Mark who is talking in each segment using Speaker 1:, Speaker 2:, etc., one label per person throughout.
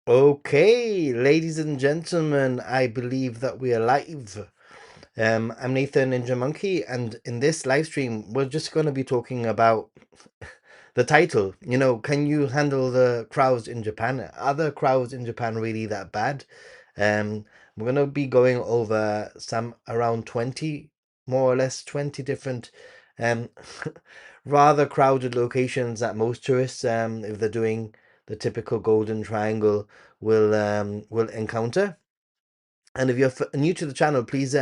Speaker 1: Okay, ladies and gentlemen, I believe that we are live. I'm Nathan Ninja Monkey, and in this live stream, we're just going to be talking about the title. Can you handle the crowds in Japan? Are the crowds in Japan really that bad? We're going to be going over some around 20, more or less 20 different um, rather crowded locations that most tourists, if they're doing the typical Golden Triangle, will encounter. And if you're new to the channel, please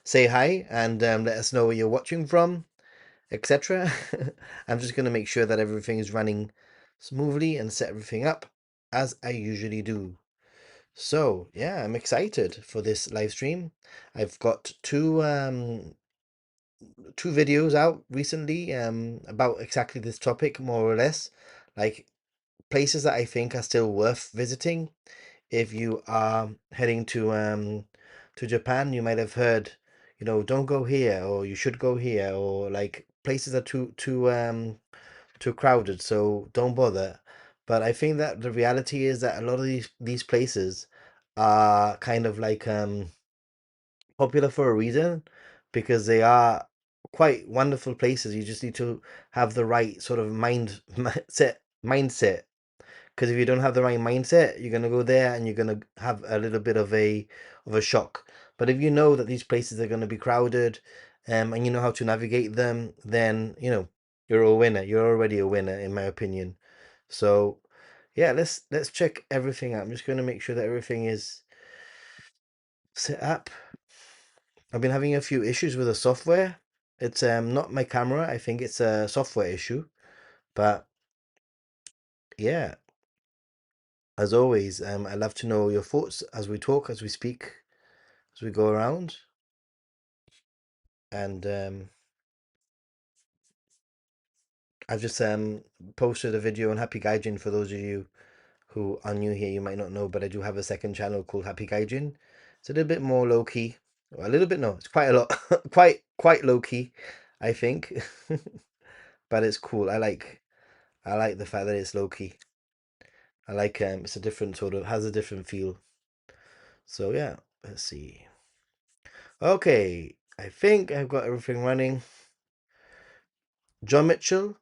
Speaker 1: say hi and let us know where you're watching from, etc. I'm just going to make sure that everything is running smoothly and set everything up as I usually do. So yeah, I'm excited for this live stream. I've got two videos out recently about exactly this topic, more or less, like places that I think are still worth visiting. If you are heading to Japan, you might have heard, don't go here, or you should go here, or like places are too crowded, so don't bother. But I think that the reality is that a lot of these places are kind of like popular for a reason, because they are quite wonderful places. You just need to have the right sort of mindset. Because if you don't have the right mindset, you're gonna go there and you're gonna have a little bit of a shock. But if you know that these places are gonna be crowded, and you know how to navigate them, then you're a winner. You're already a winner, in my opinion. So yeah, let's check everything out. I'm just gonna make sure that everything is set up. I've been having a few issues with the software. It's not my camera. I think it's a software issue. But yeah, as always, I'd love to know your thoughts as we talk, as we speak, as we go around. And I've just posted a video on Happy Gaijin. For those of you who are new here, you might not know, but I do have a second channel called Happy Gaijin. It's a little bit more low key. Well, a little bit, no, it's quite a lot, quite low key, I think. But it's cool. I like the fact that it's low key. I like it's a different sort of, has a different feel. So yeah, let's see. Okay, I think I've got everything running. John Mitchell,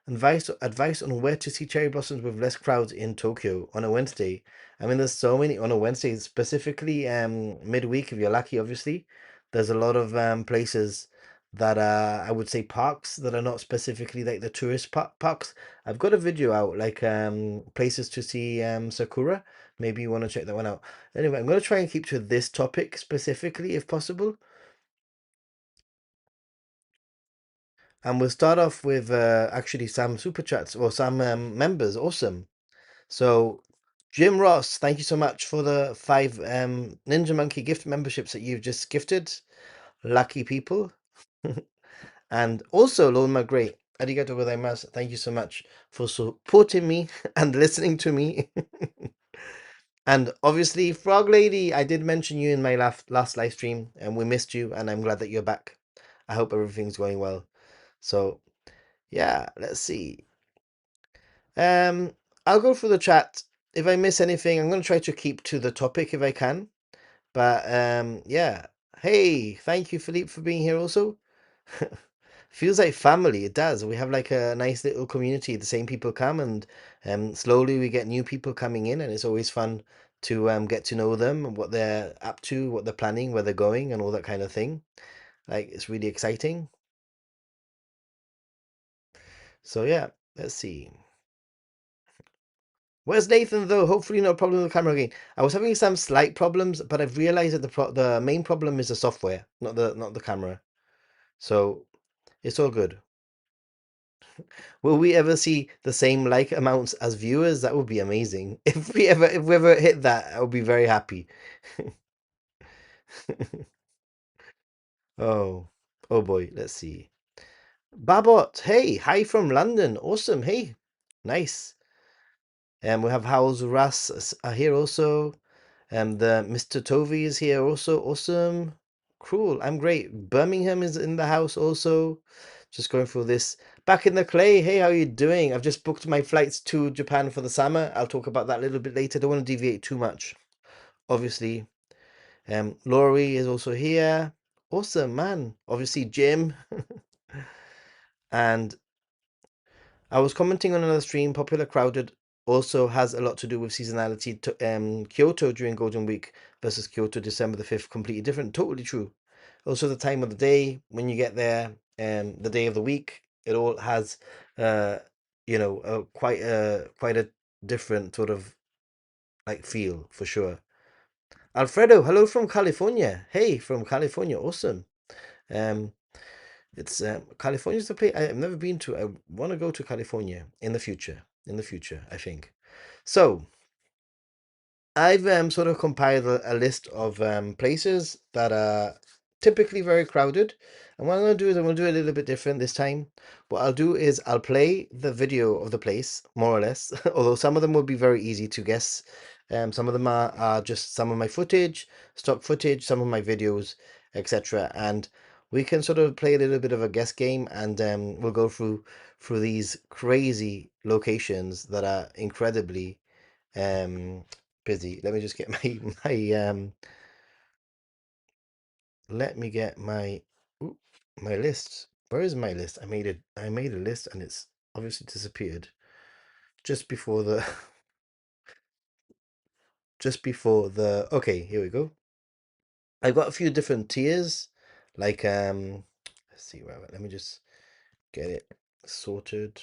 Speaker 1: advice on where to see cherry blossoms with less crowds in Tokyo on a Wednesday. I mean, there's so many on a Wednesday, specifically midweek if you're lucky, obviously. There's a lot of places that are, I would say, parks that are not specifically like the tourist parks. I've got a video out, like places to see sakura. Maybe you want to check that one out. Anyway, I'm going to try and keep to this topic specifically if possible. And we'll start off with actually some super chats or some members. Awesome. So, Jim Ross, thank you so much for the 5 Ninja Monkey gift memberships that you've just gifted. Lucky people. And also, Lord McGray, arigato gozaimasu. Thank you so much for supporting me and listening to me. And obviously, Frog Lady, I did mention you in my last live stream, and we missed you, and I'm glad that you're back. I hope everything's going well. So, yeah, let's see. Um, I'll go through the chat. If I miss anything, I'm going to try to keep to the topic if I can. But yeah. Hey, thank you, Philippe, for being here also. Feels like family. It does. We have like a nice little community. The same people come, and slowly we get new people coming in, and it's always fun to get to know them and what they're up to, what they're planning, where they're going, and all that kind of thing. Like it's really exciting. So yeah, let's see. Where's Nathan though? Hopefully no problem with the camera again. I was having some slight problems, but I've realized that the main problem is the software, not the camera. So it's all good. Will we ever see the same like amounts as viewers? That would be amazing. If we ever hit that, I would be very happy. Oh, oh boy, let's see. Babot, hey, hi from London. Awesome. Hey, nice. And we have Howls Russ are here also. And the Mr. Tovey is here also. Awesome. Cool. I'm great. Birmingham is in the house also. Just going through this. Back in the clay. Hey, how are you doing? I've just booked my flights to Japan for the summer. I'll talk about that a little bit later. Don't want to deviate too much, obviously. Laurie is also here. Awesome, man. Obviously, Jim. And I was commenting on another stream. Popular Crowded also has a lot to do with seasonality. Kyoto during Golden Week versus Kyoto December the 5th, completely different. Totally true. Also, the time of the day when you get there, the day of the week, it all has, uh, quite a different sort of like feel for sure. Alfredo, hello from California. Hey, from California, awesome. Um, it's California's the place I've never been to. I want to go to California in the future. In the future, I think. So I've sort of compiled a list of places that are typically very crowded. And what I'm going to do is I'm going to do it a little bit different this time. What I'll do is I'll play the video of the place, more or less, although some of them will be very easy to guess. Some of them are just some of my footage, stock footage, some of my videos, etc. And we can sort of play a little bit of a guess game, and we'll go through these crazy locations that are incredibly um busy. Let me just get my let me get my oop, my list. Where is my list? I made a list and it's obviously disappeared just before the just before the okay, here we go. I've got a few different tiers. Like let's see where let me just get it sorted,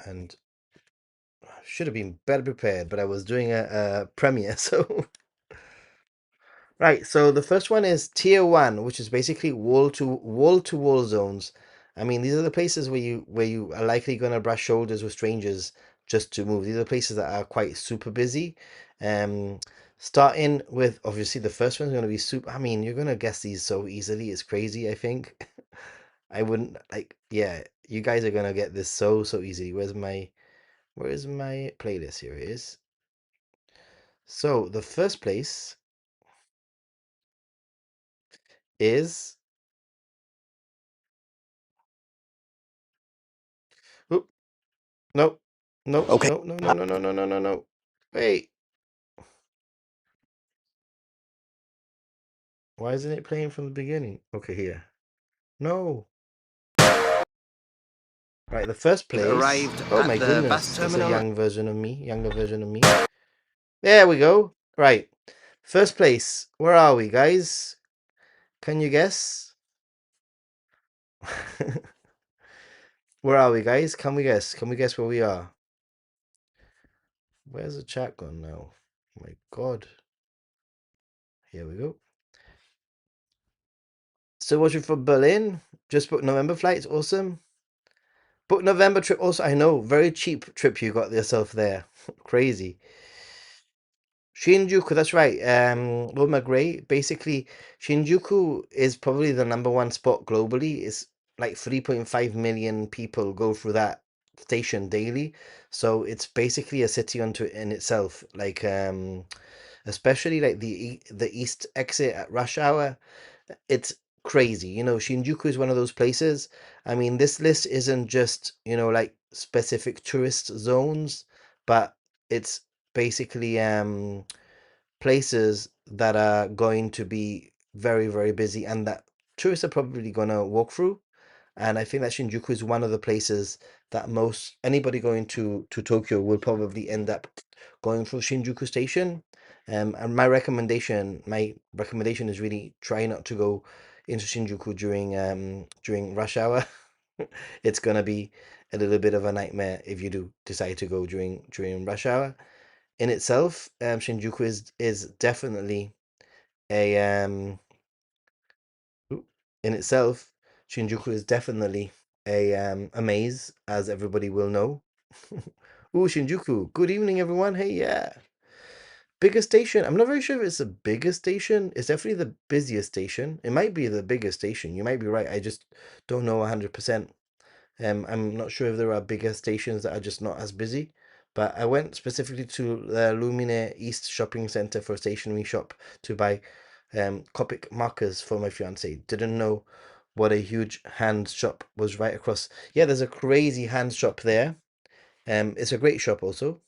Speaker 1: and I should have been better prepared, but I was doing a premiere, so right, so the first one is tier one, which is basically wall to wall zones. I mean, these are the places where you are likely gonna brush shoulders with strangers just to move. These are places that are quite super busy. Um, Starting with obviously the first one's gonna be super. I mean, you're gonna guess these so easily. It's crazy, I think. I wouldn't like, yeah, you guys are gonna get this so easily. Where's my playlist? Here it is. So the first place is. No, no,
Speaker 2: Okay.
Speaker 1: no, no, no, no, no, no, no, no, no. Wait, why isn't it playing from the beginning? Okay, here. No. Right, the first place.
Speaker 2: Arrived
Speaker 1: Oh
Speaker 2: at
Speaker 1: my
Speaker 2: the bus
Speaker 1: goodness, that's a
Speaker 2: terminal.
Speaker 1: young version of me, younger version of me. There we go. Right, first place. Where are we, guys? Can you guess? Where are we, guys? Can we guess? Can we guess where we are? Where's the chat gone now? Oh my God. Here we go. Still watching from Berlin. Just booked November flights. Awesome. Book November trip also. I know, very cheap trip you got yourself there. Crazy. Shinjuku, that's right. Wilma Gray. Basically, Shinjuku is probably the number one spot globally. It's like 3.5 million people go through that station daily. So it's basically a city unto in itself. Like especially like the east exit at rush hour. It's crazy. Shinjuku is one of those places. I mean, this list isn't just, like specific tourist zones, but it's basically places that are going to be very, very busy and that tourists are probably going to walk through. And I think that Shinjuku is one of the places that most anybody going to Tokyo will probably end up going through Shinjuku Station. And my recommendation is really try not to go into Shinjuku during rush hour. It's gonna be a little bit of a nightmare if you do decide to go during rush hour. In itself, Shinjuku is definitely a in itself, Shinjuku is definitely a maze, as everybody will know. Ooh, Shinjuku. Good evening, everyone. Hey, yeah. Biggest station. I'm not very sure if it's the biggest station. It's definitely the busiest station. It might be the biggest station. You might be right. I just don't know 100%. I'm not sure if there are bigger stations that are just not as busy. But I went specifically to the Lumine East Shopping Center for a stationery shop to buy Copic markers for my fiance. Didn't know what a huge hand shop was right across. Yeah, there's a crazy hand shop there. It's a great shop also.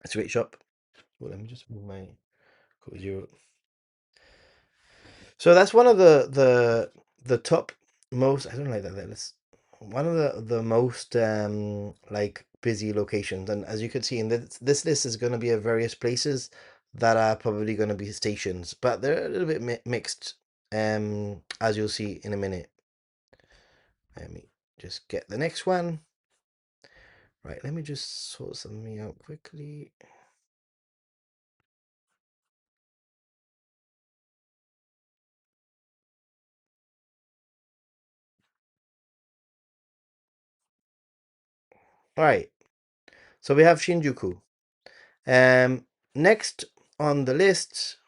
Speaker 1: It's a great shop. Well, let me just move my code zero. So that's one of the top most. I don't like that. Let's one of the most like busy locations, and as you can see in this list is going to be of various places that are probably going to be stations, but they're a little bit mixed. As you'll see in a minute. Let me just get the next one. Right, let me just sort something out quickly. All right, so we have Shinjuku. Next on the list,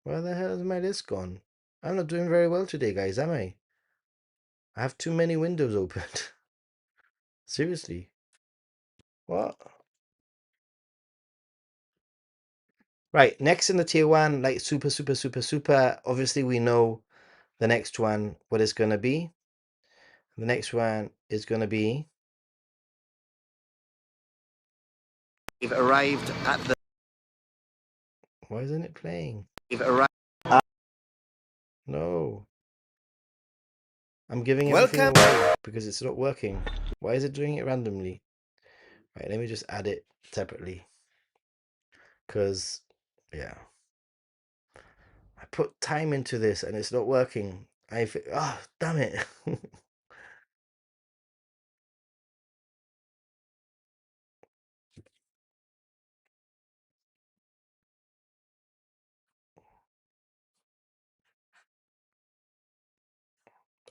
Speaker 1: where the hell is my list gone? I'm not doing very well today, guys, am I? I have too many windows opened. Seriously. What? Right, next in the tier one, like super, super, super, super. Obviously, we know the next one, what it's going to be. The next one is going to be. We've arrived at the. Why isn't it playing? We've arrived. No. I'm giving everything away because it's not working. Why is it doing it randomly? Right, let me just add it separately. Because, yeah. I put time into this and it's not working. Oh, damn it.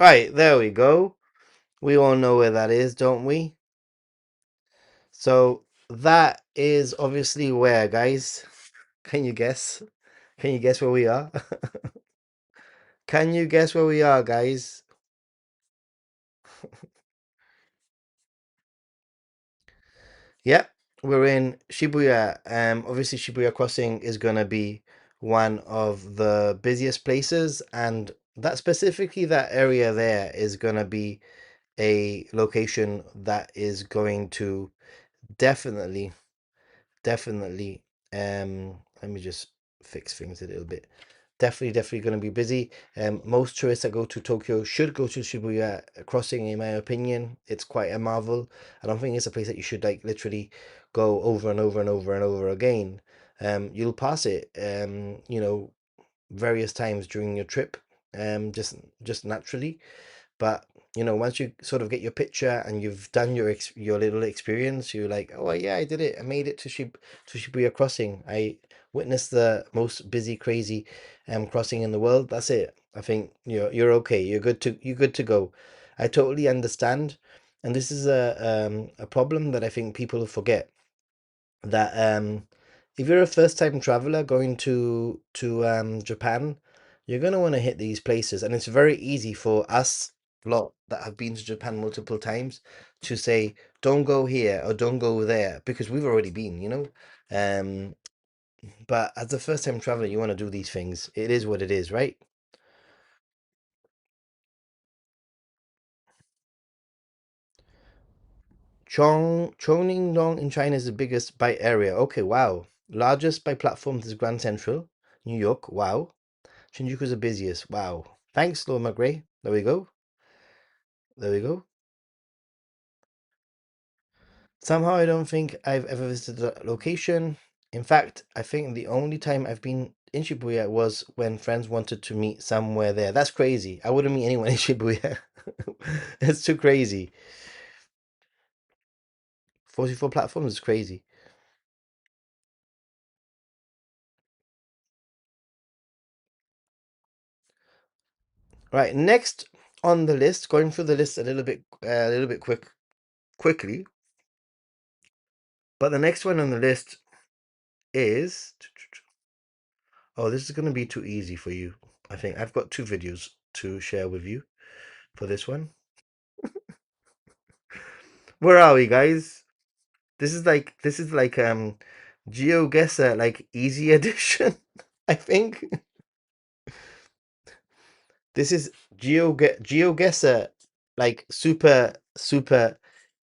Speaker 1: Right, there we go. We all know where that is, don't we? So that is obviously where, guys? Can you guess? Can you guess where we are? Can you guess where we are, guys? Yep, we're in Shibuya. Obviously Shibuya Crossing is gonna be one of the busiest places, and that specifically that area there is gonna be a location that is going to definitely, definitely. Let me just fix things a little bit. Definitely going to be busy. Most tourists that go to Tokyo should go to Shibuya Crossing, in my opinion. It's quite a marvel. I don't think it's a place that you should like literally go over and over and over and over again. You'll pass it, various times during your trip, just naturally. But once you sort of get your picture and you've done your little experience, you're like, oh yeah, I did it. I made it to Shibuya Crossing. I witnessed the most busy, crazy crossing in the world. That's it. I think you're okay. You're good to go. I totally understand, and this is a problem that I think people forget that if you're a first time traveler going to Japan, you're gonna want to hit these places, and it's very easy for us lot that have been to Japan multiple times to say don't go here or don't go there because we've already been. Um, but as a first time traveler, you want to do these things. It is what it is, right? Choning in China is the biggest by area. Okay, wow. Largest by platforms is Grand Central, New York. Wow. Shinjuku's the busiest. Wow. Thanks, Lord McGray. There we go. There we go. Somehow I don't think I've ever visited the location. In fact, I think the only time I've been in Shibuya was when friends wanted to meet somewhere there. That's crazy. I wouldn't meet anyone in Shibuya. It's too crazy. 44 platforms is crazy. Right, next on the list, going through the list a little bit quickly. But the next one on the list is oh, this is going to be too easy for you. I think I've got two videos to share with you for this one. Where are we, guys? This is like GeoGuessr like easy edition, I think. This is GeoGuessr, like super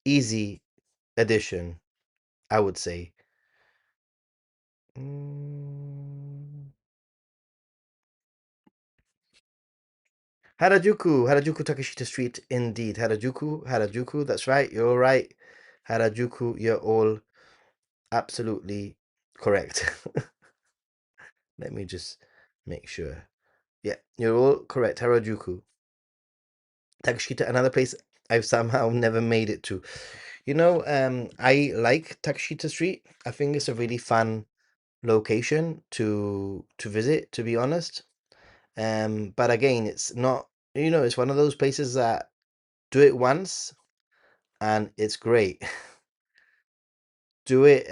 Speaker 1: easy edition, I would say. Mm. Harajuku, Takeshita Street, indeed. Harajuku, that's right. You're all right. Harajuku, you're all absolutely correct. Let me just make sure. Yeah, you're all correct. Harajuku. Takeshita, another place I've somehow never made it to. I like Takeshita Street. I think it's a really fun location to visit, to be honest. But again, it's not, it's one of those places that do it once and it's great. Do it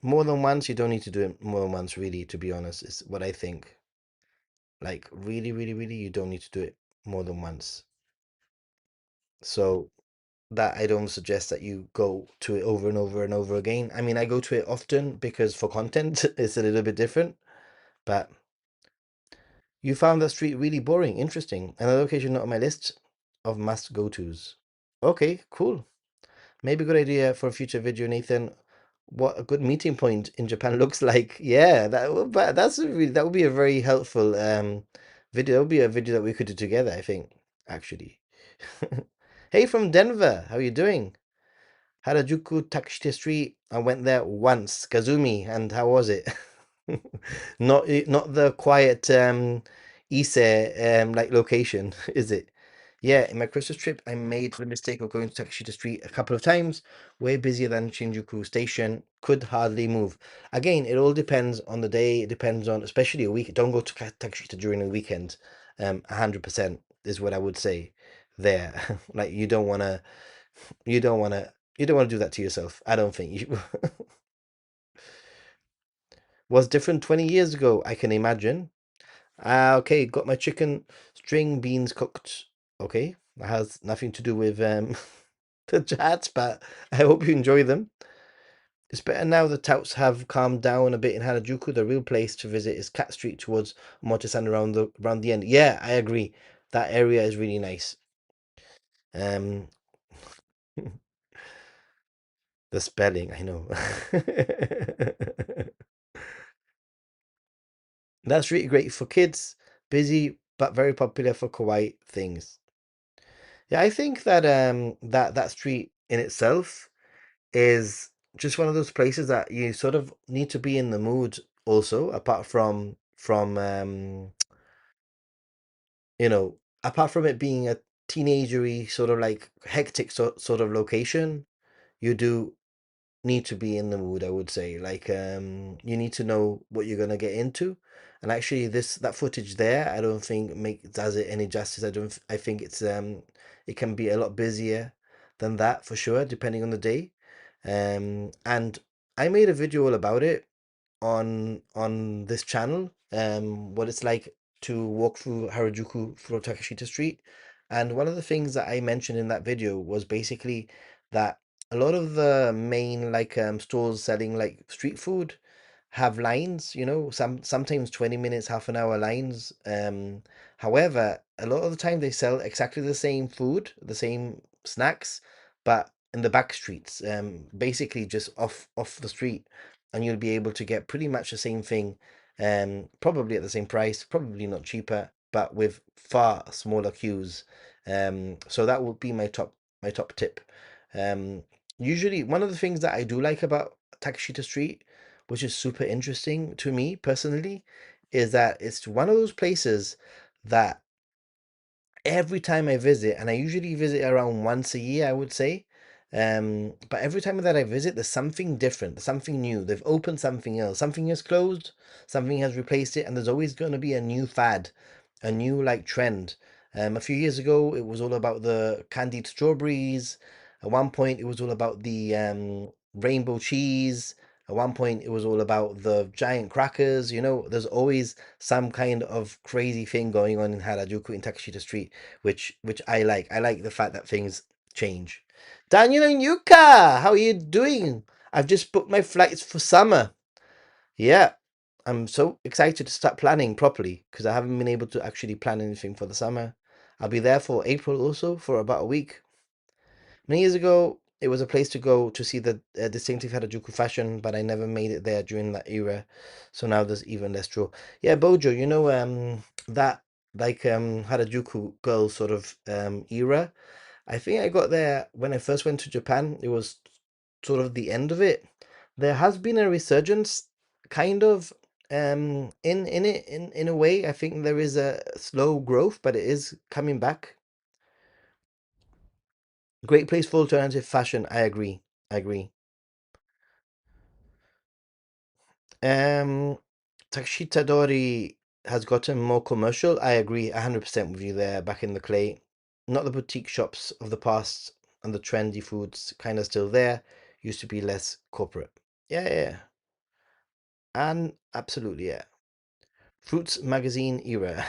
Speaker 1: more than once. You don't need to do it more than once, really, to be honest, is what I think. Like really, really, really, you don't need to do it more than once. So that I don't suggest that you go to it over and over and over again. I mean, I go to it often because for content it's a little bit different, but you found that street really boring. Interesting. Another location not on my list of must go tos. Okay, cool. Maybe a good idea for a future video, Nathan. What a good meeting point in Japan looks like. Yeah, that would be a very helpful video. That would be a video that we could do together, I think, actually. Hey from Denver, how are you doing? Harajuku Takeshita Street. I went there once, Kazumi, and how was it? Not the quiet Ise like location, is it? Yeah, in my Christmas trip, I made the mistake of going to Takeshita Street a couple of times. Way busier than Shinjuku Station. Could hardly move. Again, it all depends on the day. It depends on, especially a week. Don't go to Takeshita during the weekend. 100% is what I would say there. Like you don't wanna, you don't wanna do that to yourself. I don't think you was different 20 years ago. I can imagine. Okay, got my chicken string beans cooked. Okay, that has nothing to do with the chats, but I hope you enjoy them. It's better now the touts have calmed down a bit in Harajuku. The real place to visit is Cat Street towards Motosan around the end. Yeah, I agree. That area is really nice. Um, the spelling, I know. That's really great for kids. Busy but very popular for kawaii things. Yeah, I think that that street in itself is just one of those places that you sort of need to be in the mood also, apart from apart from it being a teenagery sort of like hectic sort of location, you do need to be in the mood, I would say. Like you need to know what you're gonna get into. And actually that footage there, I don't think does it any justice. I think it can be a lot busier than that for sure, depending on the day. And I made a video all about it on this channel, what it's like to walk through Harajuku through Takashita Street. And one of the things that I mentioned in that video was basically that a lot of the main like stores selling like street food have lines, sometimes 20 minutes, half an hour lines. However, a lot of the time they sell exactly the same food, the same snacks, but in the back streets, basically just off the street, and you'll be able to get pretty much the same thing, probably at the same price, probably not cheaper, but with far smaller queues. So that would be my top tip. Um, Usually, one of the things that I do like about Takashita Street, which is super interesting to me personally, is that it's one of those places that every time I visit, and I usually visit around once a year, I would say. But every time that I visit, there's something different, something new. They've opened something else, something has closed, something has replaced it, and there's always going to be a new fad, a new like trend. A few years ago, it was all about the candied strawberries. At one point, it was all about the rainbow cheese. At one point, it was all about the giant crackers. There's always some kind of crazy thing going on in Harajuku in Takashita Street, which I like. I like the fact that things change. Daniel and Yuka, how are you doing? I've just booked my flights for summer. Yeah, I'm so excited to start planning properly because I haven't been able to actually plan anything for the summer. I'll be there for April also for about a week. Many years ago, it was a place to go to see the distinctive Harajuku fashion, but I never made it there during that era. So now there's even less draw. Yeah, Bojo, that like Harajuku girl sort of era. I think I got there when I first went to Japan. It was sort of the end of it. There has been a resurgence, kind of, in a way. I think there is a slow growth, but it is coming back. Great place for alternative fashion. I agree. I agree. Um, Takshitadori has gotten more commercial. I agree 100% with you there. Back in the clay, not the boutique shops of the past, and the trendy foods kind of still there. Used to be less corporate. Yeah, yeah, yeah. And absolutely, yeah. Fruits magazine era.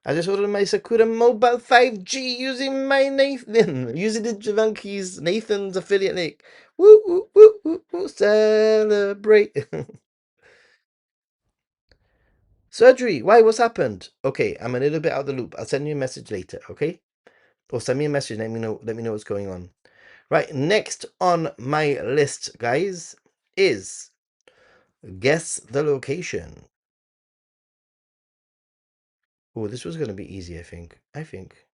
Speaker 1: I just ordered my Sakura Mobile 5G using my Nathan, using the Javanki's Nathan's affiliate link. Woo, woo, woo, woo, woo, celebrate. Surgery. Why? What's happened? Okay, I'm a little bit out of the loop. I'll send you a message later, okay? Or send me a message. Let me know what's going on. Right, next on my list, guys, is guess the location. Oh, this was gonna be easy, I think. I think.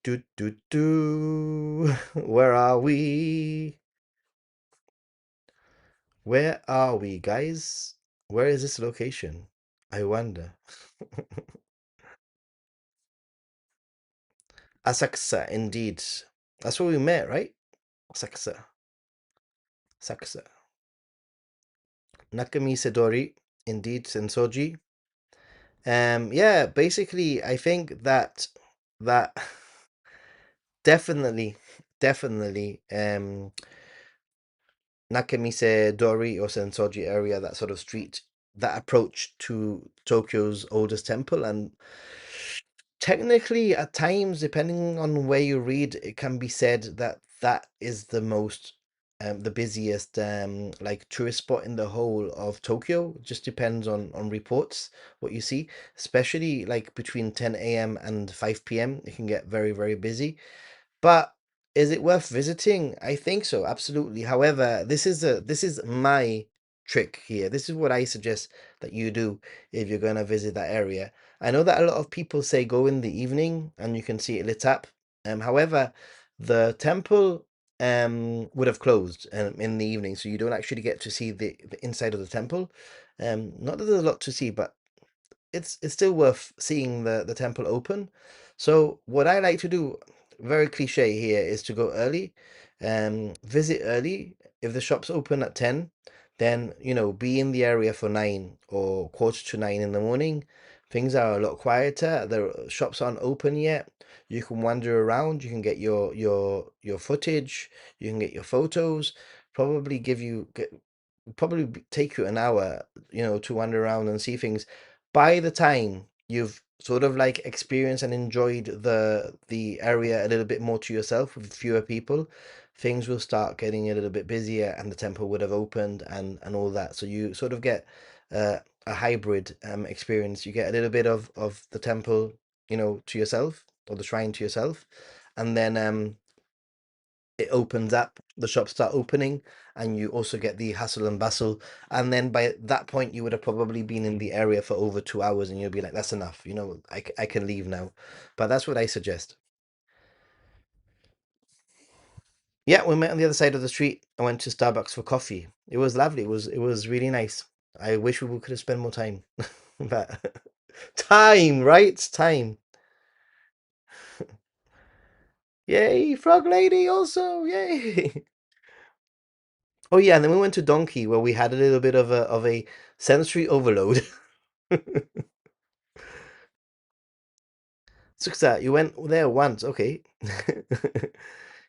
Speaker 1: Do do do. Where are we? Where are we, guys? Where is this location? I wonder. Asakusa, indeed. That's where we met, right? Asakusa. Asakusa. Nakami Sedori, indeed, Senso-ji. Yeah, basically, I think that definitely, definitely, Nakamise Dori or Sensoji area, that sort of street, that approach to Tokyo's oldest temple. And technically, at times, depending on where you read, it can be said that that is the busiest, like tourist spot in the whole of Tokyo. Just depends on reports, what you see, especially like between 10 a.m. and 5 p.m. It can get very, very busy. But is it worth visiting? I think so, absolutely. However, this is my trick here. This is what I suggest that you do if you're going to visit that area. I know that a lot of people say go in the evening and you can see it lit up. However, the temple would have closed in the evening, so you don't actually get to see the inside of the temple. Not that there's a lot to see, but it's still worth seeing the temple open. So what I like to do, very cliche here, is to go early, visit early. If the shop's open at 10, then be in the area for 9 or quarter to 9 in the morning. Things are a lot quieter. The shops aren't open yet. You can wander around. You can get your footage. You can get your photos. Probably take you an hour, to wander around and see things. By the time you've sort of like experienced and enjoyed the area a little bit more to yourself with fewer people, things will start getting a little bit busier and the temple would have opened and all that. So you sort of get a hybrid experience. You get a little bit of the temple, to yourself, or the shrine to yourself, and then it opens up, the shops start opening, and you also get the hustle and bustle. And then by that point, you would have probably been in the area for over 2 hours, and you'll be like, that's enough, I can leave now. But that's what I suggest. Yeah, we met on the other side of the street. I went to Starbucks for coffee. It was lovely. It was really nice. I wish we could have spent more time. But time, right? Time. Yay, Frog Lady also. Yay. Oh yeah, and then we went to Donkey where we had a little bit of a sensory overload. Suksa, you went there once, okay.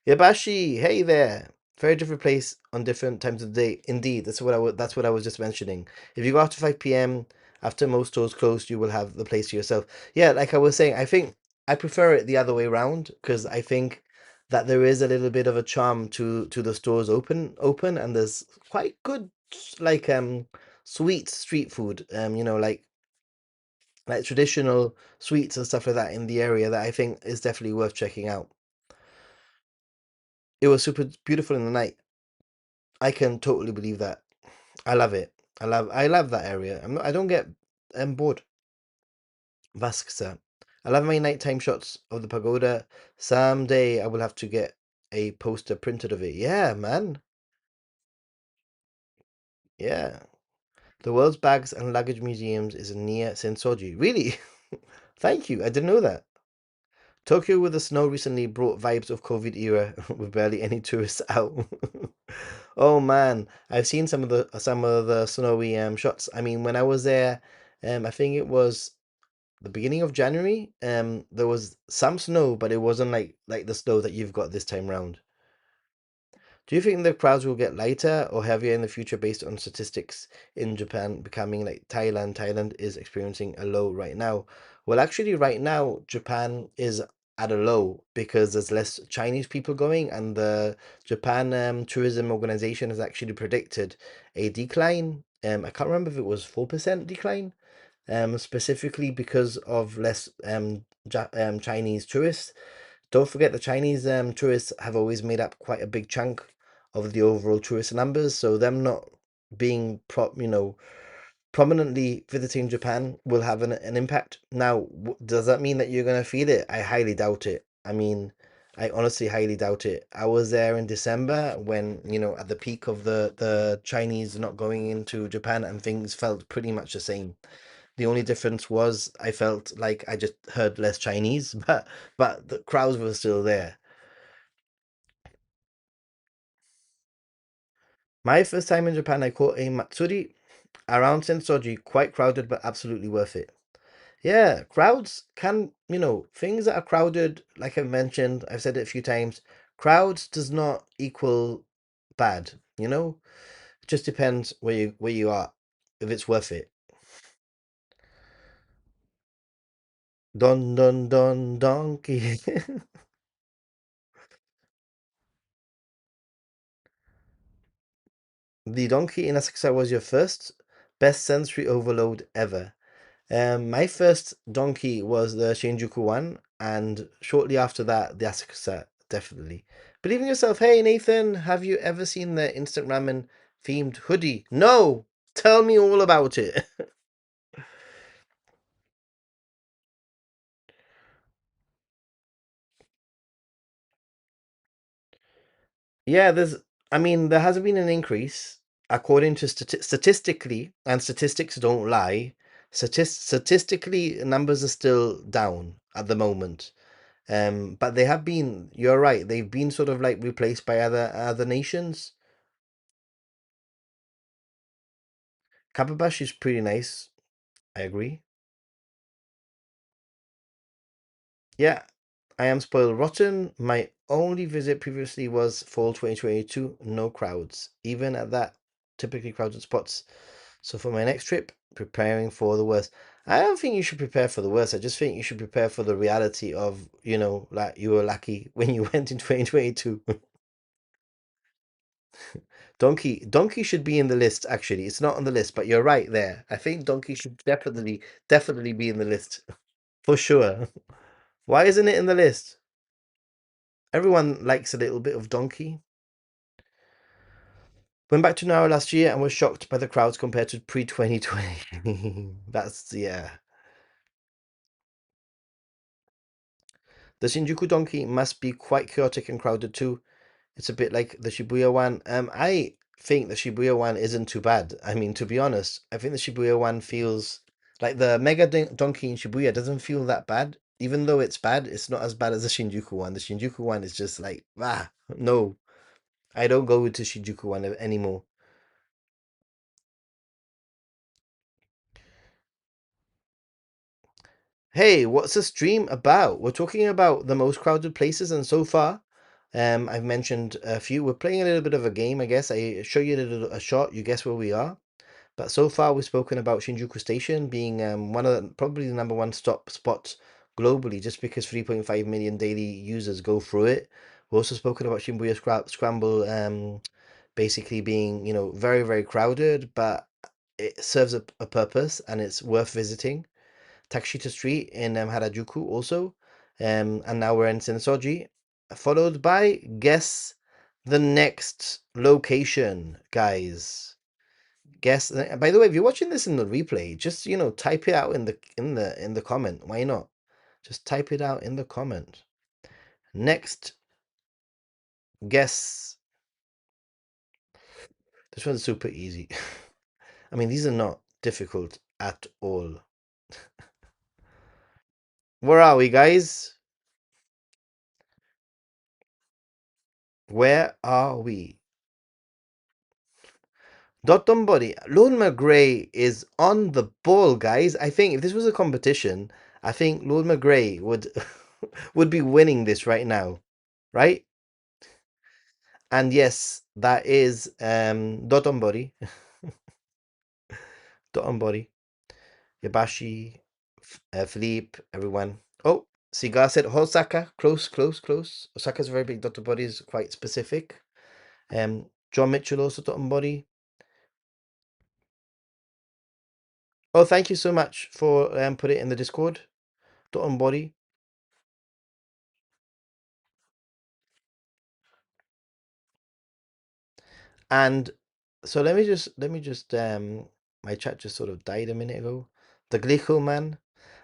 Speaker 1: Yabashi, hey there. Very different place on different times of the day. Indeed, that's what I was just mentioning. If you go after 5 p.m., after most stores closed, you will have the place to yourself. Yeah, like I was saying, I think I prefer it the other way around because I think that there is a little bit of a charm to the stores open, and there's quite good like sweet street food, like traditional sweets and stuff like that in the area that I think is definitely worth checking out. It was super beautiful in the night. I can totally believe that. I love it. I love that area. I don't get bored. Vasksa. I love my nighttime shots of the pagoda. Someday I will have to get a poster printed of it. Yeah, man. Yeah. The world's bags and luggage museums is near Sensoji. Really? Thank you. I didn't know that. Tokyo with the snow recently brought vibes of COVID era with barely any tourists out. Oh man, I've seen some of the snowy shots. I mean, when I was there, I think it was the beginning of January, there was some snow, but it wasn't like the snow that you've got this time round. Do you think the crowds will get lighter or heavier in the future based on statistics in Japan becoming like Thailand? Thailand is experiencing a low right now. Well, actually, right now, Japan is at a low because there's less Chinese people going, and the Japan Tourism Organization has actually predicted a decline. I can't remember if it was 4% decline, specifically because of less Chinese tourists. Don't forget the Chinese tourists have always made up quite a big chunk of the overall tourist numbers, so them not being prominently visiting Japan will have an impact. Now, does that mean that you're going to feel it? I highly doubt it. I mean, I honestly highly doubt it. I was there in December when, at the peak of the Chinese not going into Japan, and things felt pretty much the same. The only difference was I felt like I just heard less Chinese, but the crowds were still there. My first time in Japan, I caught a matsuri around Sensoji, quite crowded, but absolutely worth it. Yeah, crowds can, things that are crowded, like I've mentioned, I've said it a few times, crowds does not equal bad, It just depends where you are, if it's worth it. Don don don donkey. The donkey in Asakusa was your first best sensory overload ever. My first donkey was the Shinjuku one, and shortly after that, the Asakusa, definitely. Believe in yourself. Hey, Nathan, have you ever seen the instant ramen themed hoodie? No! Tell me all about it. Yeah, I mean, there has been an increase according to statistically, and statistics don't lie. Statistically, numbers are still down at the moment. But they have been, you're right, they've been sort of like replaced by other nations. Kababash is pretty nice. I agree. Yeah, I am spoiled rotten. My only visit previously was fall 2022. No crowds, even at that typically crowded spots. So for my next trip, preparing for the worst. I don't think you should prepare for the worst. I just think you should prepare for the reality of, like you were lucky when you went in 2022. Donkey should be in the list, actually. It's not on the list, but you're right there. I think Donkey should definitely be in the list. For sure. Why isn't it in the list? Everyone likes a little bit of Donkey. Went back to Nara last year and was shocked by the crowds compared to pre-2020. That's, yeah. The Shinjuku Donkey must be quite chaotic and crowded too. It's a bit like the Shibuya one. I think the Shibuya one isn't too bad. I mean, to be honest, I think the Shibuya one feels like the Mega Donkey in Shibuya doesn't feel that bad. Even though it's bad, it's not as bad as the Shinjuku one. The Shinjuku one is just like, no, I don't go to Shinjuku one anymore. Hey, what's the stream about? We're talking about the most crowded places, and so far, I've mentioned a few. We're playing a little bit of a game, I guess. I show you a shot, you guess where we are. But so far, we've spoken about Shinjuku Station being one of probably the number one stop spot globally, just because 3.5 million daily users go through it. We also spoken about Shibuya Scramble, basically being, very, very crowded, but it serves a purpose and it's worth visiting. Takashita Street in Harajuku also. And now we're in Senso-ji, followed by guess the next location, guys. Guess. By the way, if you're watching this in the replay, just type it out in the comment. Why not? Just type it out in the comment. Next guess. This one's super easy. I mean, these are not difficult at all. Where are we, guys? Where are we? Dotonbori. Lord McGray is on the ball, guys. I think if this was a competition, I think Lord McGray would would be winning this right now, right? And yes, that is Dotonbori. Dotonbori. Yabashi, Philippe, everyone. Oh, Cigar said Osaka. Close, close, close. Osaka's very big. Dotonbori is quite specific. John Mitchell also Dotonbori. Oh, thank you so much for put it in the Discord. Dotonbori. And so let me just my chat just sort of died a minute ago. The Glico man.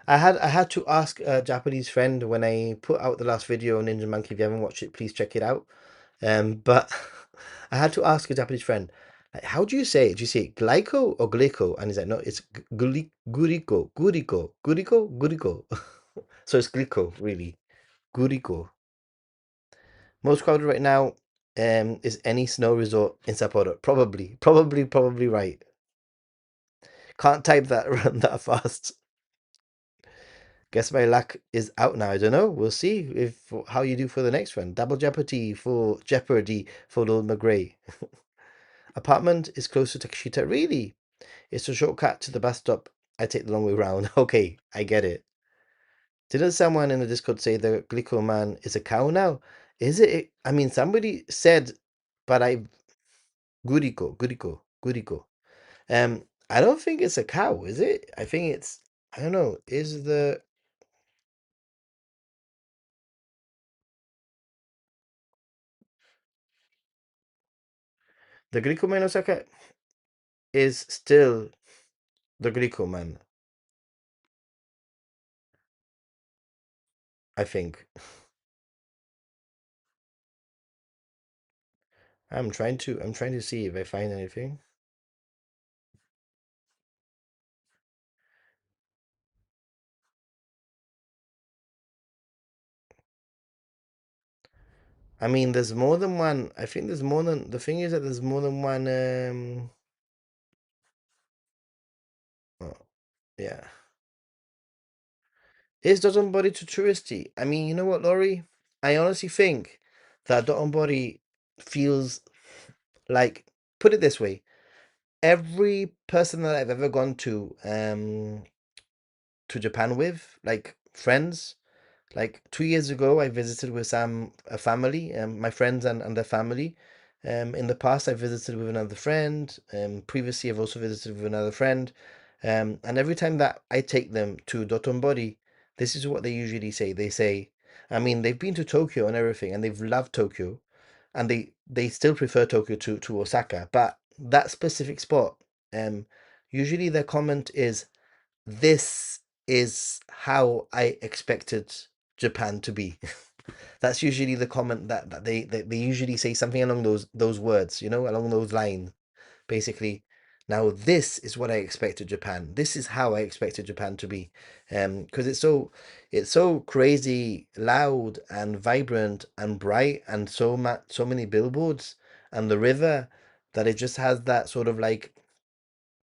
Speaker 1: I had to ask a Japanese friend when I put out the last video on Ninja Monkey. If you haven't watched it, please check it out. But I had to ask a Japanese friend, like, how do you say it? Do you say glyco or glico? And he's like, no, it's guriko, guriko, guriko, guriko. So it's glico, really. Guriko. Most crowded right now is any snow resort in Sapporo. Probably right. Can't type that run that fast. Guess my luck is out now. I don't know. We'll see if how you do for the next one. Double Jeopardy for Lord McGray. Apartment is close to Takashita. Really? It's a shortcut to the bus stop. I take the long way round. Okay, I get it. Didn't someone in the Discord say the Glico man is a cow now? Is it? I mean, somebody said, but Guriko. I don't think it's a cow, is it? I think it's, I don't know. Is the Glico man Osaka is still the Glico man, I think. I'm trying to see if I find anything. I mean, there's more than one. I think there's more than, the thing is that there's more than one. Oh, yeah. Is Dotonbori too touristy? I mean, you know what, Laurie? I honestly think that Dotonbori feels like, put it this way, every person that I've ever gone to Japan with, like friends. Like 2 years ago, I visited with a family, my friends and their family. In the past, I visited with another friend. Previously, I've also visited with another friend. And every time that I take them to Dotonbori, this is what they usually say. They say, I mean, they've been to Tokyo and everything, and they've loved Tokyo, and they still prefer Tokyo to Osaka. But that specific spot, usually their comment is, this is how I expected Japan to be. That's usually the comment that they usually say something along those words, along those lines. Basically, now this is what I expected Japan. This is how I expected Japan to be. Because it's so crazy loud and vibrant and bright and so many billboards and the river, that it just has that sort of like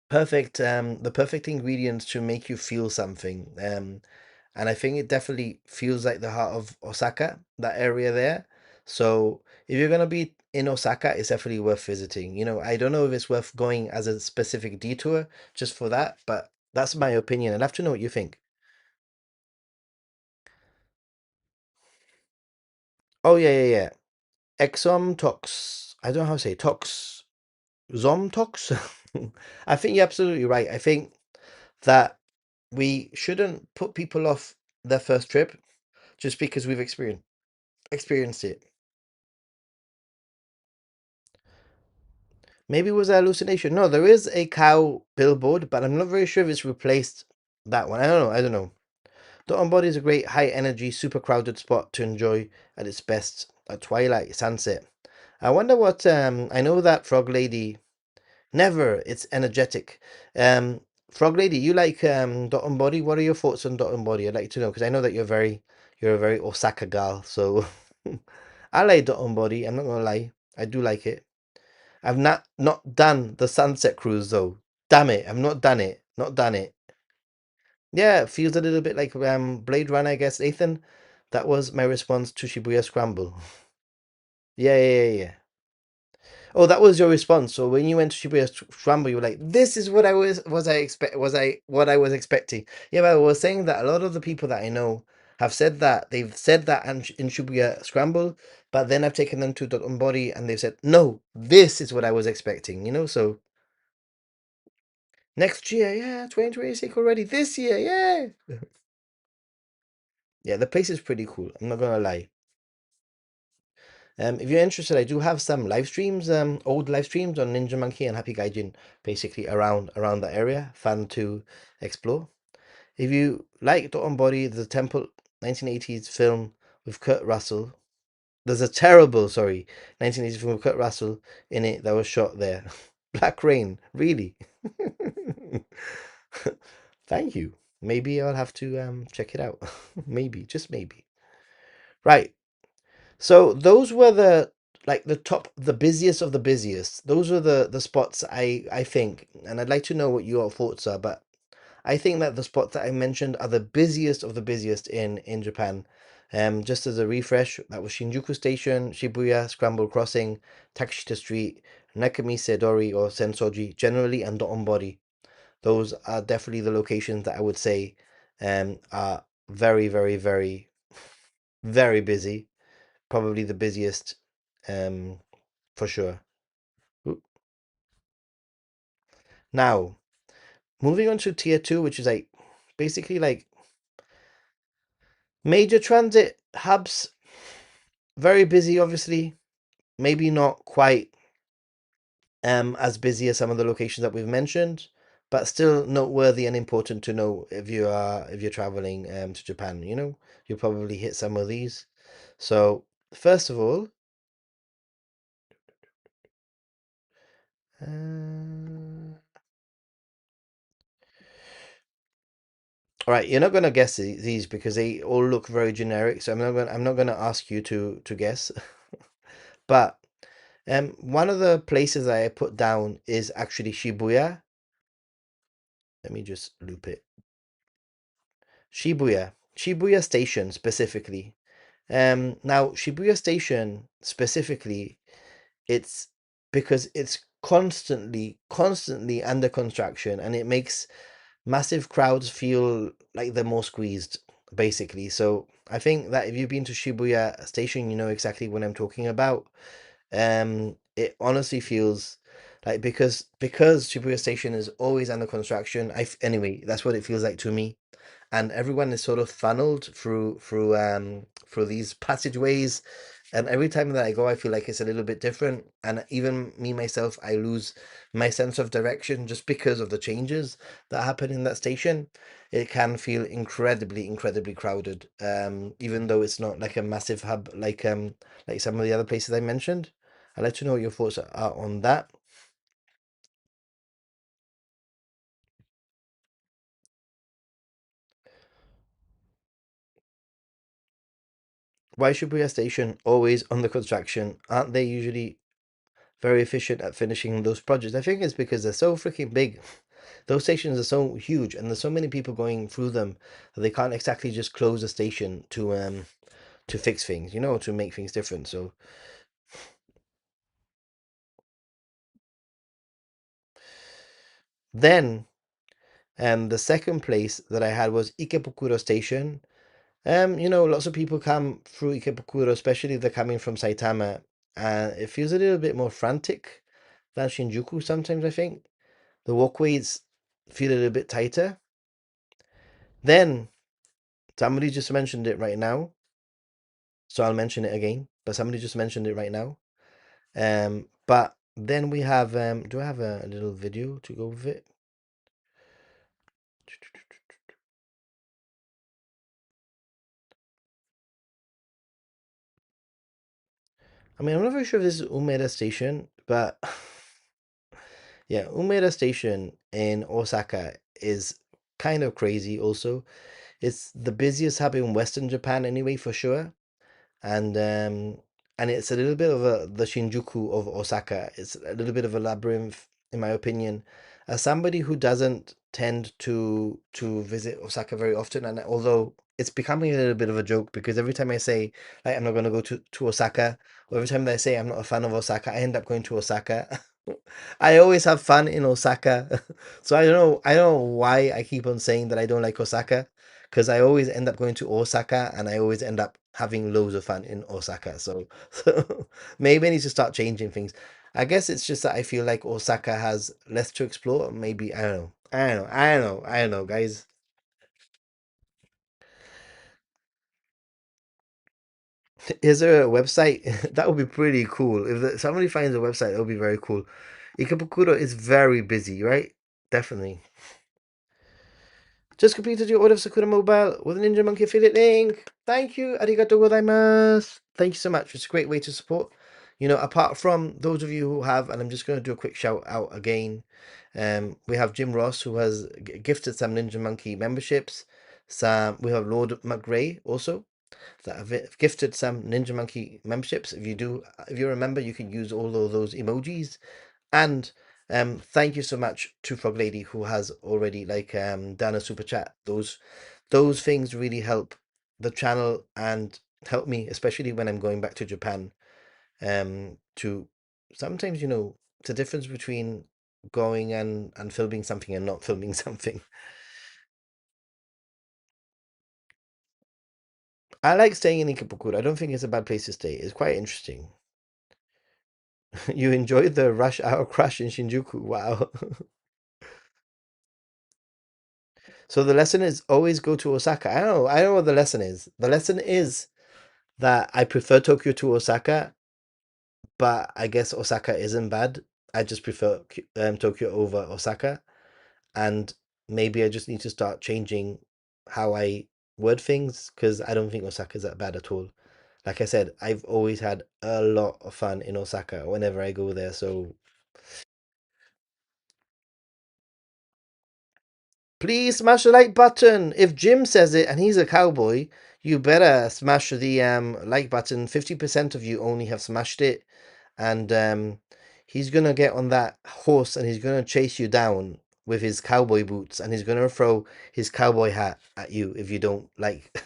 Speaker 1: the perfect ingredients to make you feel something. And I think it definitely feels like the heart of Osaka, that area there. So if you're gonna be in Osaka, it's definitely worth visiting. I don't know if it's worth going as a specific detour just for that, but that's my opinion. I'd love to know what you think. Oh, yeah, yeah, yeah. Exom Tox. I don't know how to say Tox. Zom Tox. I think you're absolutely right. I think that we shouldn't put people off their first trip just because we've experienced it. Maybe it was a hallucination. No, there is a cow billboard, but I'm not very sure if it's replaced that one. I don't know. I don't know. Dotonbori is a great high energy, super crowded spot to enjoy at its best at twilight, sunset. I wonder what I know that Frog Lady never, it's energetic. Um Frog Lady, you like Dotonbori? What are your thoughts on Dotonbori? I'd like to know because I know that you're a very Osaka gal, so I like Dotonbori, I'm not gonna lie. I do like it. I've not done the sunset cruise though. Damn it, I've not done it. Not done it. Yeah, it feels a little bit like Blade Runner, I guess, Ethan. That was my response to Shibuya Scramble. Yeah. Oh, that was your response. So when you went to Shibuya Scramble, you were like, "This is what I expect was I what I was expecting." Yeah, but I was saying that a lot of the people that I know have said that they've said that in Shibuya Scramble, but then I've taken them to Dotonbori and they've said, "No, this is what I was expecting." You know, so next year, yeah, 2026 already. This year, yeah. Yeah, the place is pretty cool. I'm not gonna lie. If you're interested, I do have some live streams, old live streams on Ninja Monkey and Happy Gaijin, basically around the area. Fun to explore. If you like Dotonbori, the Temple 1980s film with Kurt Russell, there's a terrible, sorry, 1980s film with Kurt Russell in it that was shot there. Black Rain, really? Thank you. Maybe I'll have to check it out. Maybe, just maybe. Right. So those were the like the top, the busiest of the busiest. Those were the spots I think, and I'd like to know what your thoughts are. But I think that the spots that I mentioned are the busiest of the busiest in Japan. Just as a refresh, that was Shinjuku Station, Shibuya Scramble Crossing, Takeshita Street, Nakamise Dori or Sensoji generally, and Dotonbori. Those are definitely the locations that I would say are very, very busy. Probably the busiest, um, for sure. Oop. Now, moving on to tier two, which is like basically like major transit hubs, very busy, obviously. Maybe not quite as busy as some of the locations that we've mentioned, but still noteworthy and important to know if you're traveling to Japan, you know, you'll probably hit some of these. So first of all, uh, all right, you're not gonna guess these because they all look very generic. So I'm not gonna ask you to guess. But one of the places I put down is actually Shibuya. Let me just loop it. Shibuya Station specifically. Now Shibuya Station specifically, it's because it's constantly under construction, and it makes massive crowds feel like they're more squeezed, basically. So I think that if you've been to Shibuya Station, you know exactly what I'm talking about. It honestly feels like because Shibuya Station is always under construction. Anyway, that's what it feels like to me, and everyone is sort of funneled through these passageways, and every time that I go I feel like it's a little bit different, and even me myself I lose my sense of direction just because of the changes that happen in that station. It can feel incredibly crowded, even though it's not like a massive hub like some of the other places I mentioned. I'd like to know what your thoughts are on that. Why Shibuya Station always under construction? Aren't they usually very efficient at finishing those projects? I think it's because they're so freaking big. Those stations are so huge, and there's so many people going through them that they can't exactly just close a station to fix things, you know, to make things different. So then, the second place that I had was Ikebukuro Station. You know, lots of people come through Ikebukuro, especially if they're coming from Saitama, It feels a little bit more frantic than Shinjuku sometimes, I think. The walkways feel a little bit tighter. Then, somebody just mentioned it right now, so I'll mention it again. But somebody just mentioned it right now. But then we have, do I have a little video to go with it? I mean, I'm not very sure if this is Umeda Station, but yeah, Umeda Station in Osaka is kind of crazy also. It's the busiest hub in Western Japan anyway, for sure. And it's a little bit of the Shinjuku of Osaka. It's a little bit of a labyrinth, in my opinion. As somebody who doesn't tend to visit Osaka very often, and although it's becoming a little bit of a joke because every time I say like I'm not going to go to Osaka, or every time that I say I'm not a fan of Osaka, I end up going to Osaka. I always have fun in Osaka, so I don't know why I keep on saying that I don't like Osaka because I always end up going to Osaka and I always end up having loads of fun in Osaka. So maybe I need to start changing things. I guess it's just that I feel like Osaka has less to explore. Maybe I don't know. I don't know, guys. Is there a website? That would be pretty cool. If somebody finds a website, that would be very cool. Ikebukuro is very busy, right? Definitely. Just completed your order of Sakura Mobile with a Ninja Monkey affiliate link. Thank you. Arigatou gozaimasu. Thank you so much. It's a great way to support. Apart from those of you who have, and I'm just going to do a quick shout out again. We have Jim Ross who has gifted some Ninja Monkey memberships. We have Lord McRae also that have gifted some Ninja Monkey memberships. If you remember, you can use all of those emojis. And thank you so much to Frog Lady who has already done a super chat. Those things really help the channel and help me, especially when I'm going back to Japan. To sometimes, it's a difference between going and filming something and not filming something. I like staying in Ikebukuro. I don't think it's a bad place to stay. It's quite interesting. You enjoyed the rush hour crash in Shinjuku. Wow. So the lesson is always go to Osaka. I don't know what the lesson is. The lesson is that I prefer Tokyo to Osaka, but I guess Osaka isn't bad. I just prefer Tokyo over Osaka, and maybe I just need to start changing how I word things because I don't think Osaka is that bad at all. Like I said, I've always had a lot of fun in Osaka whenever I go there. So please smash the like button. If Jim says it and he's a cowboy, you better smash the like button. 50% of you only have smashed it, and he's gonna get on that horse and he's gonna chase you down with his cowboy boots and he's gonna throw his cowboy hat at you if you don't like.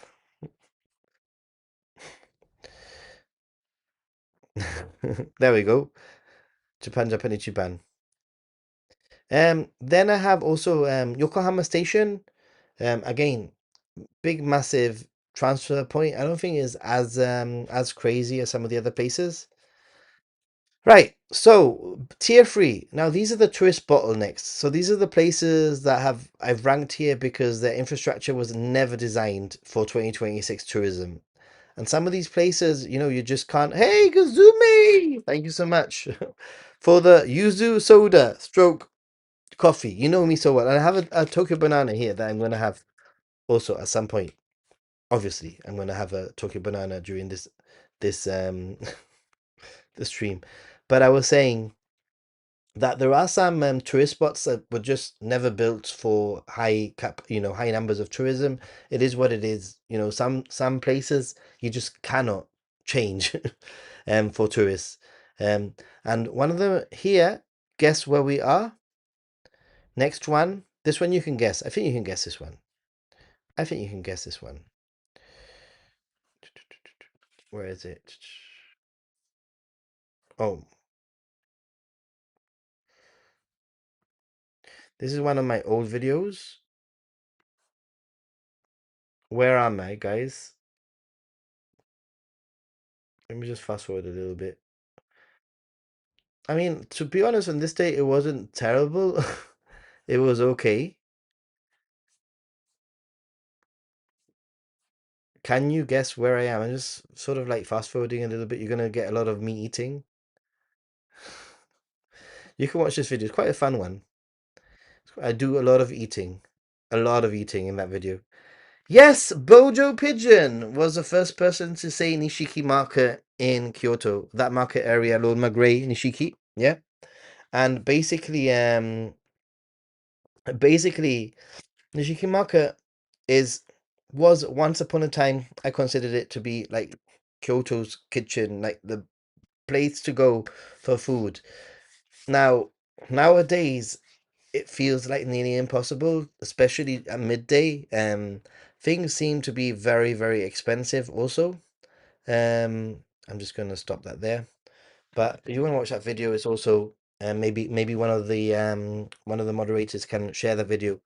Speaker 1: There we go. Japan, Japan, Ichiban. Then I have also Yokohama Station. Again, big massive transfer point. I don't think is as crazy as some of the other places. Right. So tier three. Now these are the tourist bottlenecks. So these are the places that I've ranked here because their infrastructure was never designed for 2026 tourism. And some of these places, you just can't. Hey, Kazumi! Thank you so much for the yuzu soda stroke coffee. You know me so well. And I have a Tokyo banana here that I'm going to have also at some point. Obviously, I'm going to have a Tokyo banana during this the stream. But I was saying that there are some tourist spots that were just never built for high numbers of tourism. It is what it is. Some places you just cannot change for tourists. Um, and one of them here, guess where we are? Next one. This one you can guess. I think you can guess this one. I think you can guess this one. Where is it? Oh, this is one of my old videos. Where am I, guys? Let me just fast forward a little bit. I mean, to be honest, on this day, it wasn't terrible. It was okay. Can you guess where I am? I'm just sort of like fast forwarding a little bit. You're gonna get a lot of me eating. You can watch this video. It's quite a fun one. I do a lot of eating in that video. Yes, Bojo Pigeon was the first person to say Nishiki Market in Kyoto, that market area, Lord Magray Nishiki. Yeah, and basically, Nishiki Market is was once upon a time I considered it to be like Kyoto's kitchen, like the place to go for food. Now, nowadays, it feels like nearly impossible, especially at midday. Things seem to be very, very expensive also. I'm just gonna stop that there. But if you want to watch that video, it's also maybe one of the moderators can share the video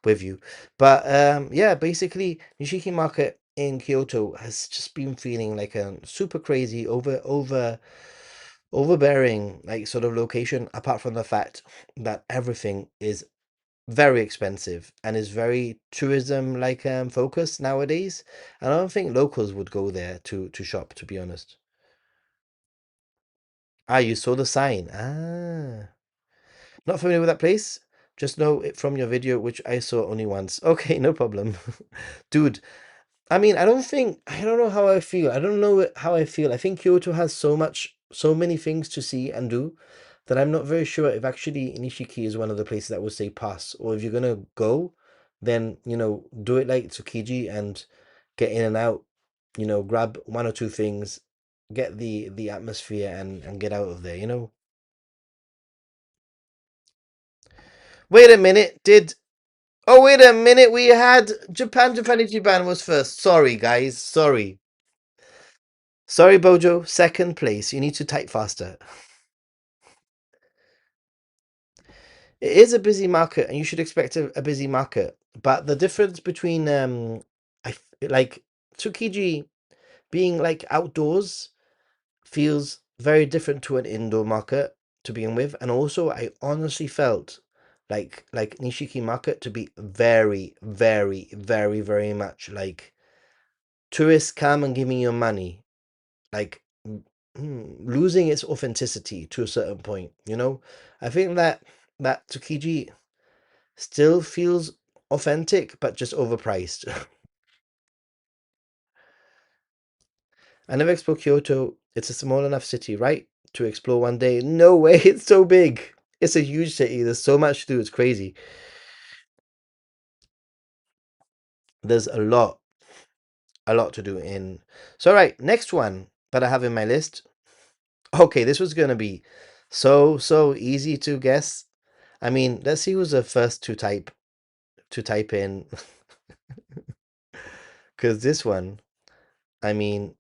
Speaker 1: with you. But yeah, basically Nishiki Market in Kyoto has just been feeling like a super crazy overbearing like sort of location, apart from the fact that everything is very expensive and is very tourism like focused nowadays. And I don't think locals would go there to shop, to be honest. Ah, you saw the sign. Ah, not familiar with that place. Just know it from your video, which I saw only once. Okay, no problem. Dude, I mean, I don't know how I feel. I don't know how I feel. I think Kyoto has so many things to see and do that I'm not very sure if actually Nishiki is one of the places that would say pass. Or if you're gonna go, then, do it like Tsukiji and get in and out, grab one or two things, get the atmosphere and get out of there. Wait a minute, oh, wait a minute, we had Japan Ichiban was first. Sorry, guys, sorry. Sorry, Bojo, second place. You need to type faster. It is a busy market, and you should expect a busy market. But the difference between like Tsukiji being like outdoors feels very different to an indoor market to begin with, and also I honestly felt like Nishiki Market to be very, very, very, very much like tourists come and give me your money, like losing its authenticity to a certain point. I think that Tsukiji still feels authentic, but just overpriced. I never explored Kyoto. It's a small enough city, right? To explore one day. No way, it's so big. It's a huge city. There's so much to do. It's crazy. There's a lot to do in. So, right, next one that I have in my list. Okay, this was going to be so easy to guess. I mean, let's see who's the first to type in because this one, I mean,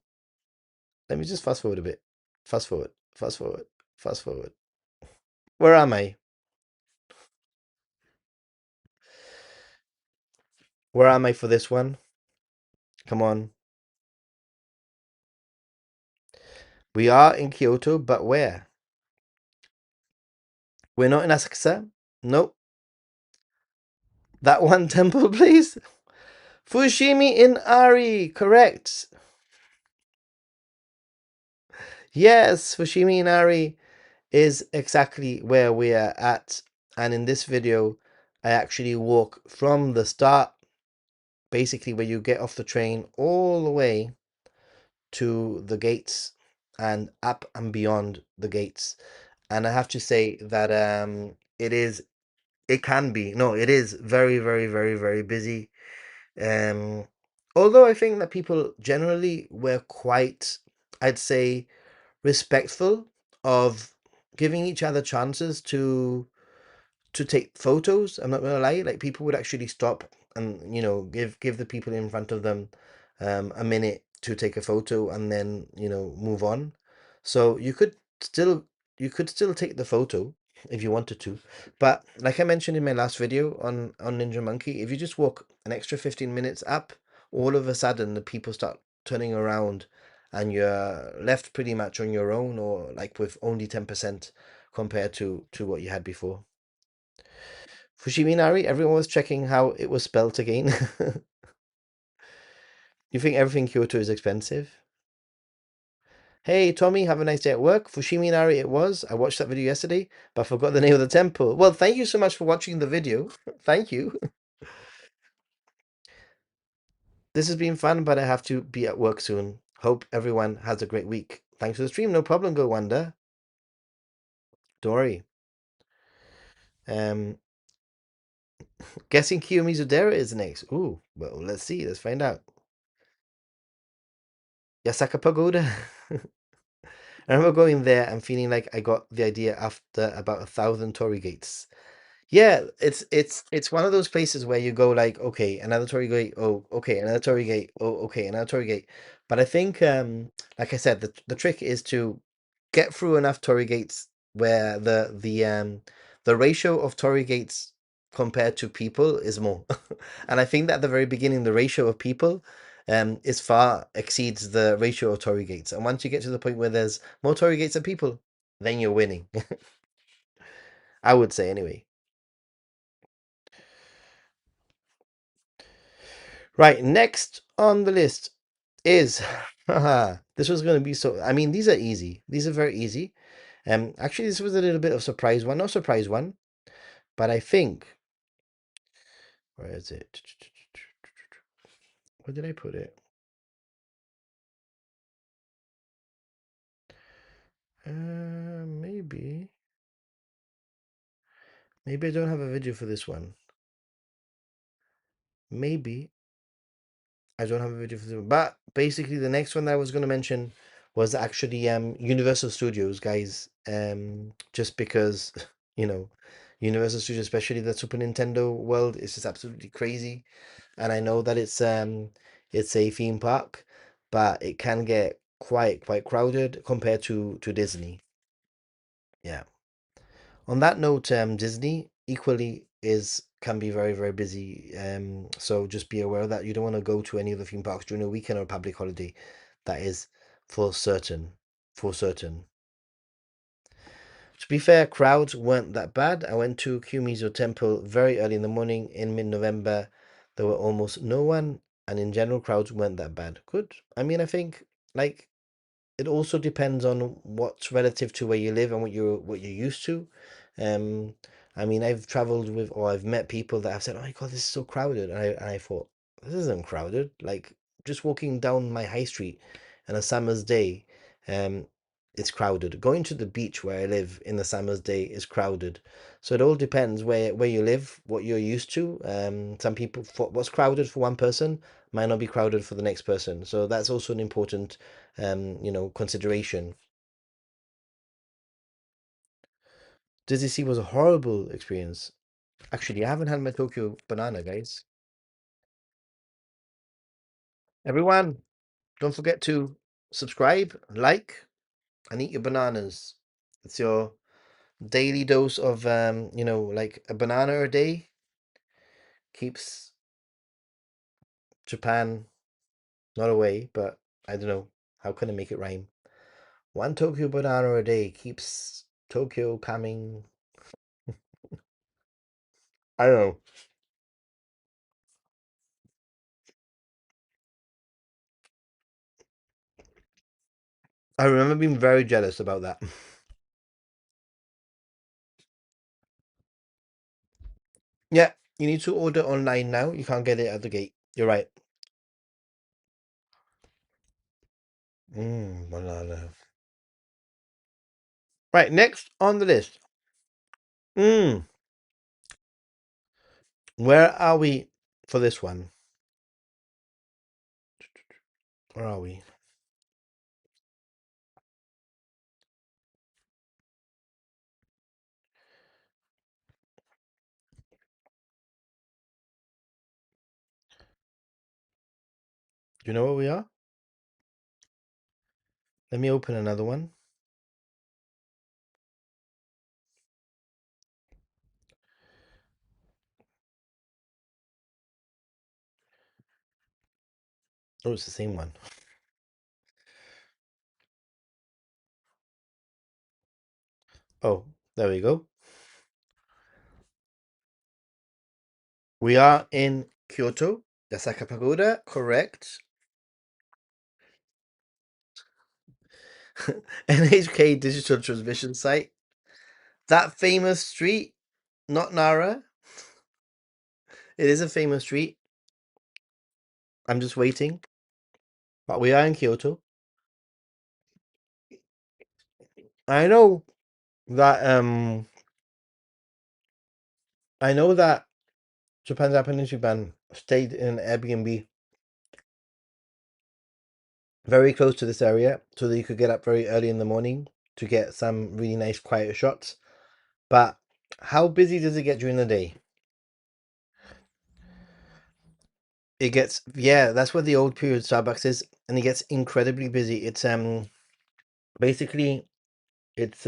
Speaker 1: let me just fast forward a bit. Fast forward, fast forward, fast forward. Where am I? Where am I for this one? Come on. We are in Kyoto, but where? We're not in Asakusa? Nope. That one temple, please? Fushimi in Ari, correct. Yes, Fushimi in Ari is exactly where we are at. And in this video, I actually walk from the start, basically where you get off the train, all the way to the gates and up and beyond the gates. And I have to say that it is very, very, very, very busy. Um, Although I think that people generally were quite, I'd say, respectful of giving each other chances to take photos. I'm not gonna lie, like people would actually stop and give the people in front of them a minute to take a photo and then move on. So still you could still take the photo if you wanted to, but like I mentioned in my last video on Ninja Monkey, if you just walk an extra 15 minutes up, all of a sudden the people start turning around and you're left pretty much on your own or like with only 10% compared to what you had before. Fushiminari, everyone was checking how it was spelt again. You think everything Kyoto is expensive? Hey, Tommy, have a nice day at work. Fushiminari it was. I watched that video yesterday, but I forgot the name of the temple. Well, thank you so much for watching the video. Thank you. This has been fun, but I have to be at work soon. Hope everyone has a great week. Thanks for the stream. No problem, Go Wanda. Don't worry. Um, guessing Kiyomizudera is next. Ooh, well, let's see. Let's find out. Yasaka Pagoda. I remember going there and feeling like I got the idea after about 1,000 torii gates. Yeah, it's one of those places where you go like, okay, another torii gate, oh, okay, another torii gate, oh, okay, another torii gate. But I think, like I said, the trick is to get through enough torii gates where the ratio of torii gates compared to people is more. And I think that at the very beginning, the ratio of people is far exceeds the ratio of torii gates. And once you get to the point where there's more torii gates than people, then you're winning. I would say anyway. Right, next on the list is this was going to be so. I mean, these are easy. These are very easy. Actually, this was a little bit of surprise one, not surprise one, but I think where is it? Where did I put it? Maybe I don't have a video for this one. Maybe I don't have a video for this one. But basically, the next one that I was going to mention was actually Universal Studios, guys. Just because you know, Universal Studios, especially the Super Nintendo world, is just absolutely crazy. And I know that it's a theme park, but it can get quite crowded compared to Disney. Yeah. On that note, Disney equally is can be very busy. So just be aware that you don't want to go to any of the theme parks during a weekend or public holiday. That is for certain. For certain. To be fair, crowds weren't that bad. I went to Kiyomizu Temple very early in the morning in mid-November. There were almost no one, and in general, crowds weren't that bad. Good. I mean, I think like it also depends on what's relative to where you live and what you're used to. Um, I mean, I've traveled with or I've met people that have said, "Oh my God, this is so crowded," and I thought, "This isn't crowded." Like just walking down my high street on a summer's day, um, it's crowded. Going to the beach where I live in the summer's day is crowded. So it all depends where you live, what you're used to. Some people, for what's crowded for one person might not be crowded for the next person. So that's also an important consideration. Dizzy Sea was a horrible experience. Actually, I haven't had my Tokyo banana, guys. Everyone, don't forget to subscribe, like, and eat your bananas. It's your daily dose of like a banana a day keeps Japan not away, but I don't know. How can I make it rhyme? One Tokyo banana a day keeps Tokyo coming. I don't know. I remember being very jealous about that. Yeah, you need to order online now. You can't get it at the gate. You're right. Banana. Right, next on the list. Mm, where are we for this one? Where are we? Do you know where we are? Let me open another one. Oh, it's the same one. Oh, There we go. We are in Kyoto. The Asaka Pagoda, correct. NHK digital transmission site. That famous street, not Nara. It is a famous street. I'm just waiting. But we are in Kyoto. I know that I know that Japanese Japan stayed in an Airbnb very close to this area so that you could get up very early in the morning to get some really nice quiet shots. But how busy does it get during the day? It gets, yeah, that's where the old period Starbucks is, and it gets incredibly busy. It's basically it's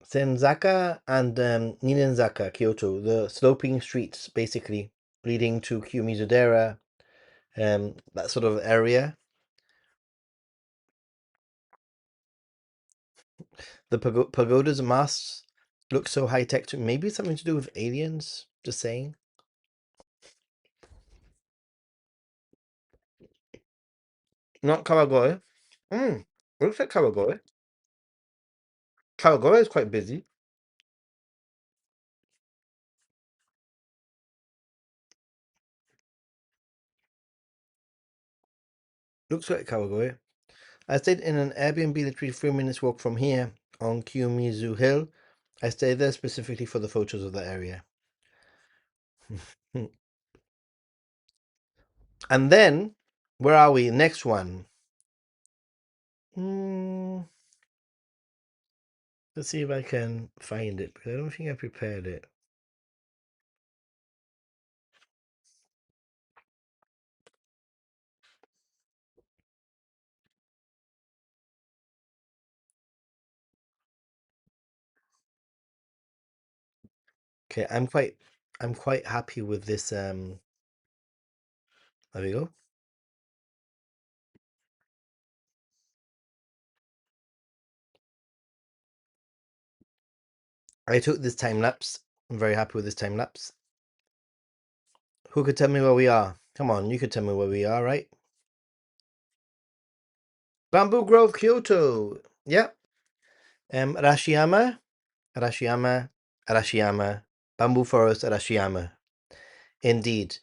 Speaker 1: Senzaka and Ninenzaka, Kyoto, the sloping streets basically leading to Kiyomizu-dera, that sort of area. The pagodas and masts look so high tech too. Maybe it's something to do with aliens. Just saying. Not Kawagoe. Looks like Kawagoe. Kawagoe is quite busy. Looks like Kawagoe. I stayed in an Airbnb literally 3 minutes walk from here on Kiyomizu Hill. I stayed there specifically for the photos of the area. And then, where are we? Next one. Let's see if I can find it, because I don't think I prepared it. Okay, I'm quite happy with this. There we go. I took this time lapse. I'm very happy with this time lapse. Who could tell me where we are? Come on, you could tell me where we are, right? Bamboo Grove, Kyoto. Yep. Arashiyama, Arashiyama, Arashiyama. Bamboo Forest, Arashiyama. Indeed.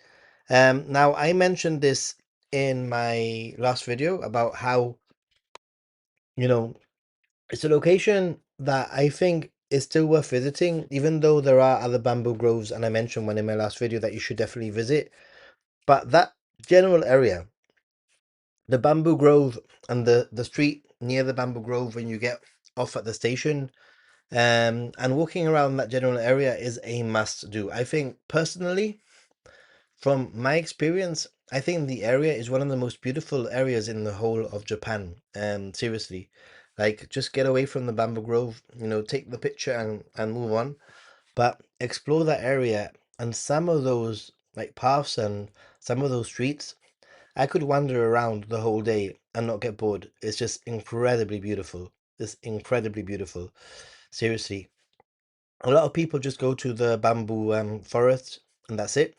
Speaker 1: Now I mentioned this in my last video about how, you know, it's a location that I think is still worth visiting, even though there are other bamboo groves, and I mentioned one in my last video that you should definitely visit. But that general area, the bamboo grove and the street near the bamboo grove when you get off at the station, and walking around that general area is a must do. I think personally, from my experience, I think the area is one of the most beautiful areas in the whole of Japan. Seriously, like just get away from the bamboo grove, take the picture and move on, but explore that area and some of those like paths and some of those streets. I could wander around the whole day and not get bored. It's just incredibly beautiful. It's incredibly beautiful. Seriously, a lot of people just go to the bamboo forest and that's it.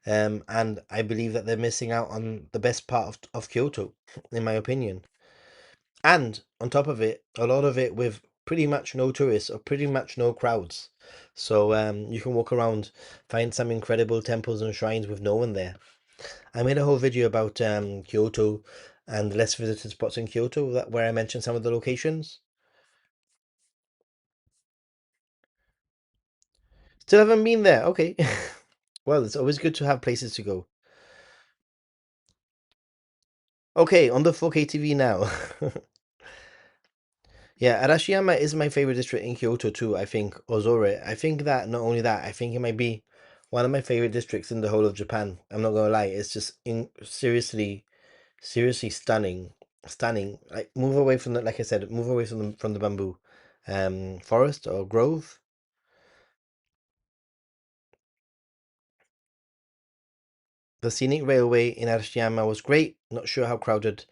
Speaker 1: And I believe that they're missing out on the best part of Kyoto, in my opinion. And on top of it, a lot of it with pretty much no tourists or pretty much no crowds. So you can walk around, find some incredible temples and shrines with no one there. I made a whole video about Kyoto and less visited spots in Kyoto where I mentioned some of the locations. Still haven't been there. Okay. Well, it's always good to have places to go. Okay, on the 4K TV now. Yeah, Arashiyama is my favorite district in Kyoto too, I think. Ozore. I think that not only that, I think it might be one of my favorite districts in the whole of Japan. I'm not gonna lie, it's just seriously stunning. Stunning. Like move away from the like I said, move away from the bamboo forest or grove. The scenic railway in Arashiyama was great. Not sure how crowded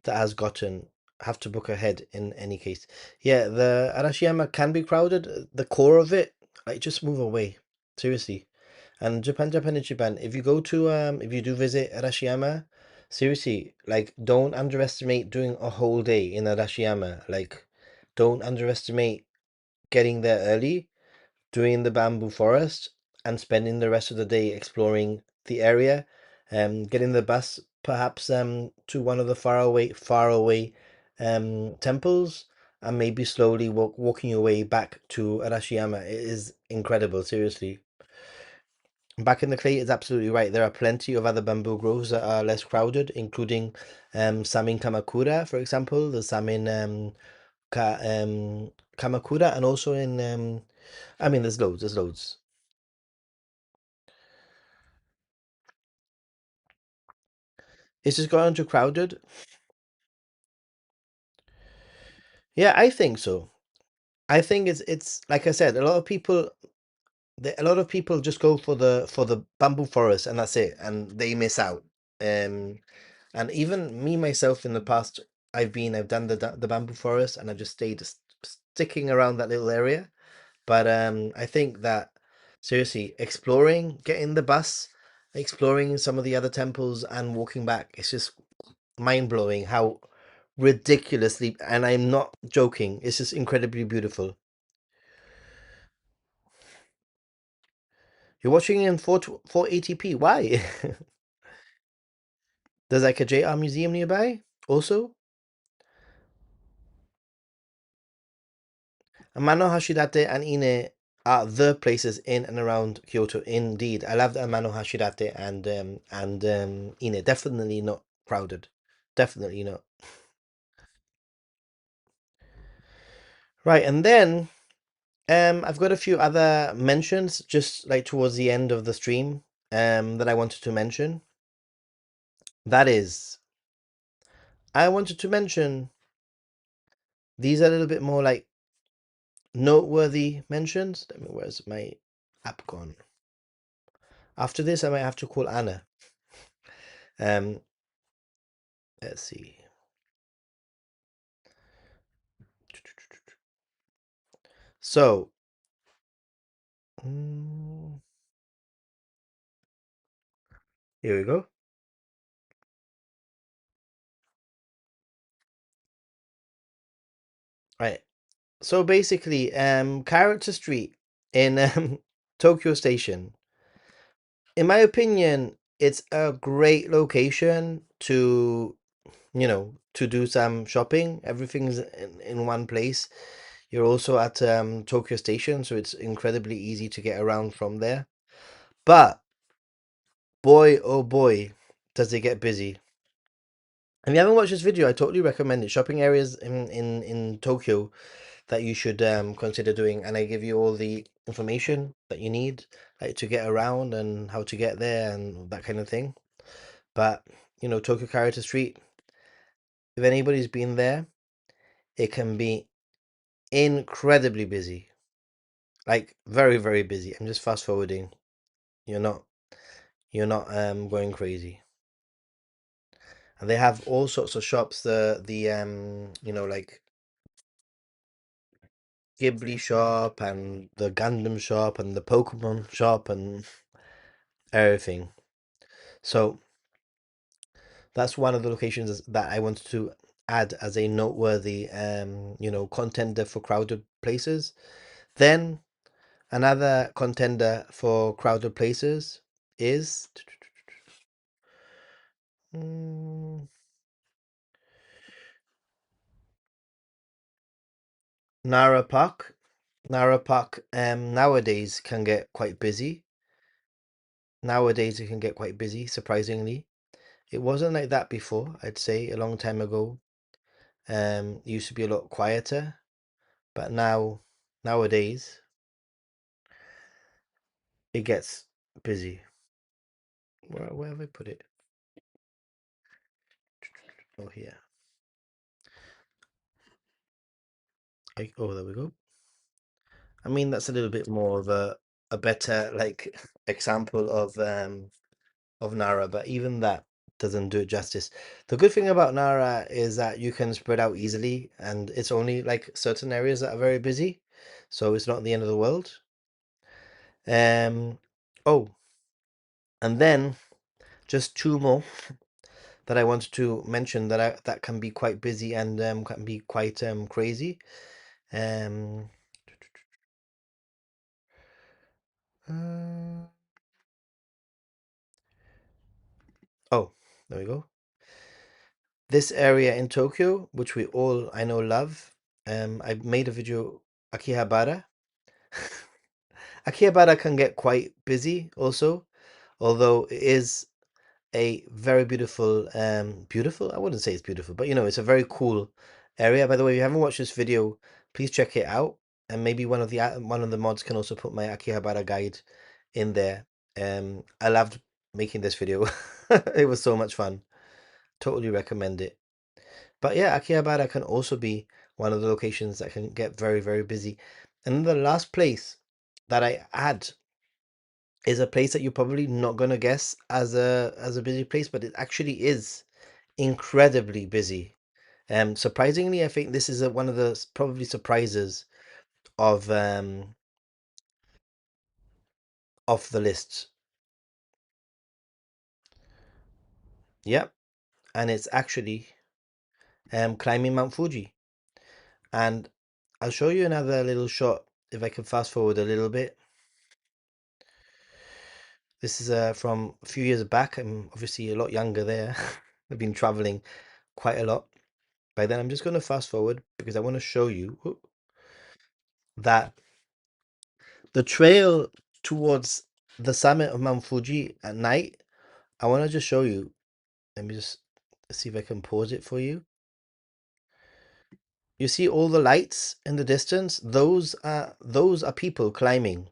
Speaker 1: that has gotten. have to book ahead in any case. Yeah, the Arashiyama can be crowded. The core of it, like just move away. Seriously. And Japan is Japan. If you go to if you do visit Arashiyama, seriously, like don't underestimate doing a whole day in Arashiyama. Like don't underestimate getting there early, doing the bamboo forest, and spending the rest of the day exploring the area, getting the bus perhaps to one of the far away temples, and maybe slowly walking your way back to Arashiyama. It is incredible, seriously. Back in the clay is absolutely right. There are plenty of other bamboo groves that are less crowded, including some in Kamakura, for example. There's some in Kamakura, and also in I mean, there's loads. It's just gotten too crowded. Yeah, I think so. I think it's like I said, a lot of people just go for the bamboo forest and that's it, and they miss out. Um, and even me myself in the past, I've done the bamboo forest and I've just stayed sticking around that little area. But I think that seriously, exploring, getting the bus, exploring some of the other temples and walking back, it's just mind blowing how ridiculously, and I'm not joking, it's just incredibly beautiful. You're watching in 480p. Why? There's like a JR museum nearby also. Amano Hashidate and Ine are the places in and around Kyoto. Indeed, I love the Amano Hashidate and Ine. Definitely not crowded. Definitely not. Right, and then I've got a few other mentions just like towards the end of the stream that I wanted to mention. That is, I wanted to mention these are a little bit more like noteworthy mentions. Let me, where's my app gone? After this, I might have to call Anna. Um, let's see. So, mm, here we go. Right. So basically, Character Street in Tokyo Station. In my opinion, it's a great location to, to do some shopping. Everything's in one place. You're also at Tokyo Station, so it's incredibly easy to get around from there. But boy, oh boy, does it get busy. If you haven't watched this video, I totally recommend it. Shopping areas in Tokyo that you should consider doing, and I give you all the information that you need, like to get around and how to get there and that kind of thing. But Tokyo Character Street, if anybody's been there, it can be incredibly busy, like very, very busy. I'm just fast forwarding. You're not, you're not going crazy. And they have all sorts of shops. The like Ghibli shop and the Gundam shop and the Pokemon shop and everything. So that's one of the locations that I wanted to add as a noteworthy contender for crowded places. Then another contender for crowded places is mm, Nara Park. Nara Park nowadays can get quite busy. Nowadays it can get quite busy, surprisingly. It wasn't like that before, I'd say a long time ago. It used to be a lot quieter, but nowadays it gets busy. Where have I put it? Oh, here. Oh, there we go. I mean, that's a little bit more of a better like example of Nara, but even that. doesn't do it justice. The good thing about Nara is that you can spread out easily, and it's only like certain areas that are very busy, so it's not the end of the world. Oh, and then just two more that I wanted to mention that can be quite busy and can be quite crazy. Um, uh, oh, there we go. This area in Tokyo, which we all I know love. I made a video, Akihabara. Akihabara can get quite busy also, although it is a very beautiful, beautiful. I wouldn't say it's beautiful, but it's a very cool area. By the way, if you haven't watched this video, please check it out, and maybe one of the mods can also put my Akihabara guide in there. I loved making this video. It was so much fun. Totally recommend it. But yeah, Akihabara can also be one of the locations that can get very, very busy. And the last place that I add is a place that you're probably not gonna guess as a busy place, but it actually is incredibly busy. Surprisingly, I think this is one of the probably surprises of off the list. Yep, and it's actually climbing Mount Fuji. And I'll show you another little shot if I can fast forward a little bit. This is from a few years back. I'm obviously a lot younger there. I've been traveling quite a lot. By then, I'm just going to fast forward because I want to show you that the trail towards the summit of Mount Fuji at night, I want to just show you. Let me just see if I can pause it for you. You see all the lights in the distance? Those are people climbing.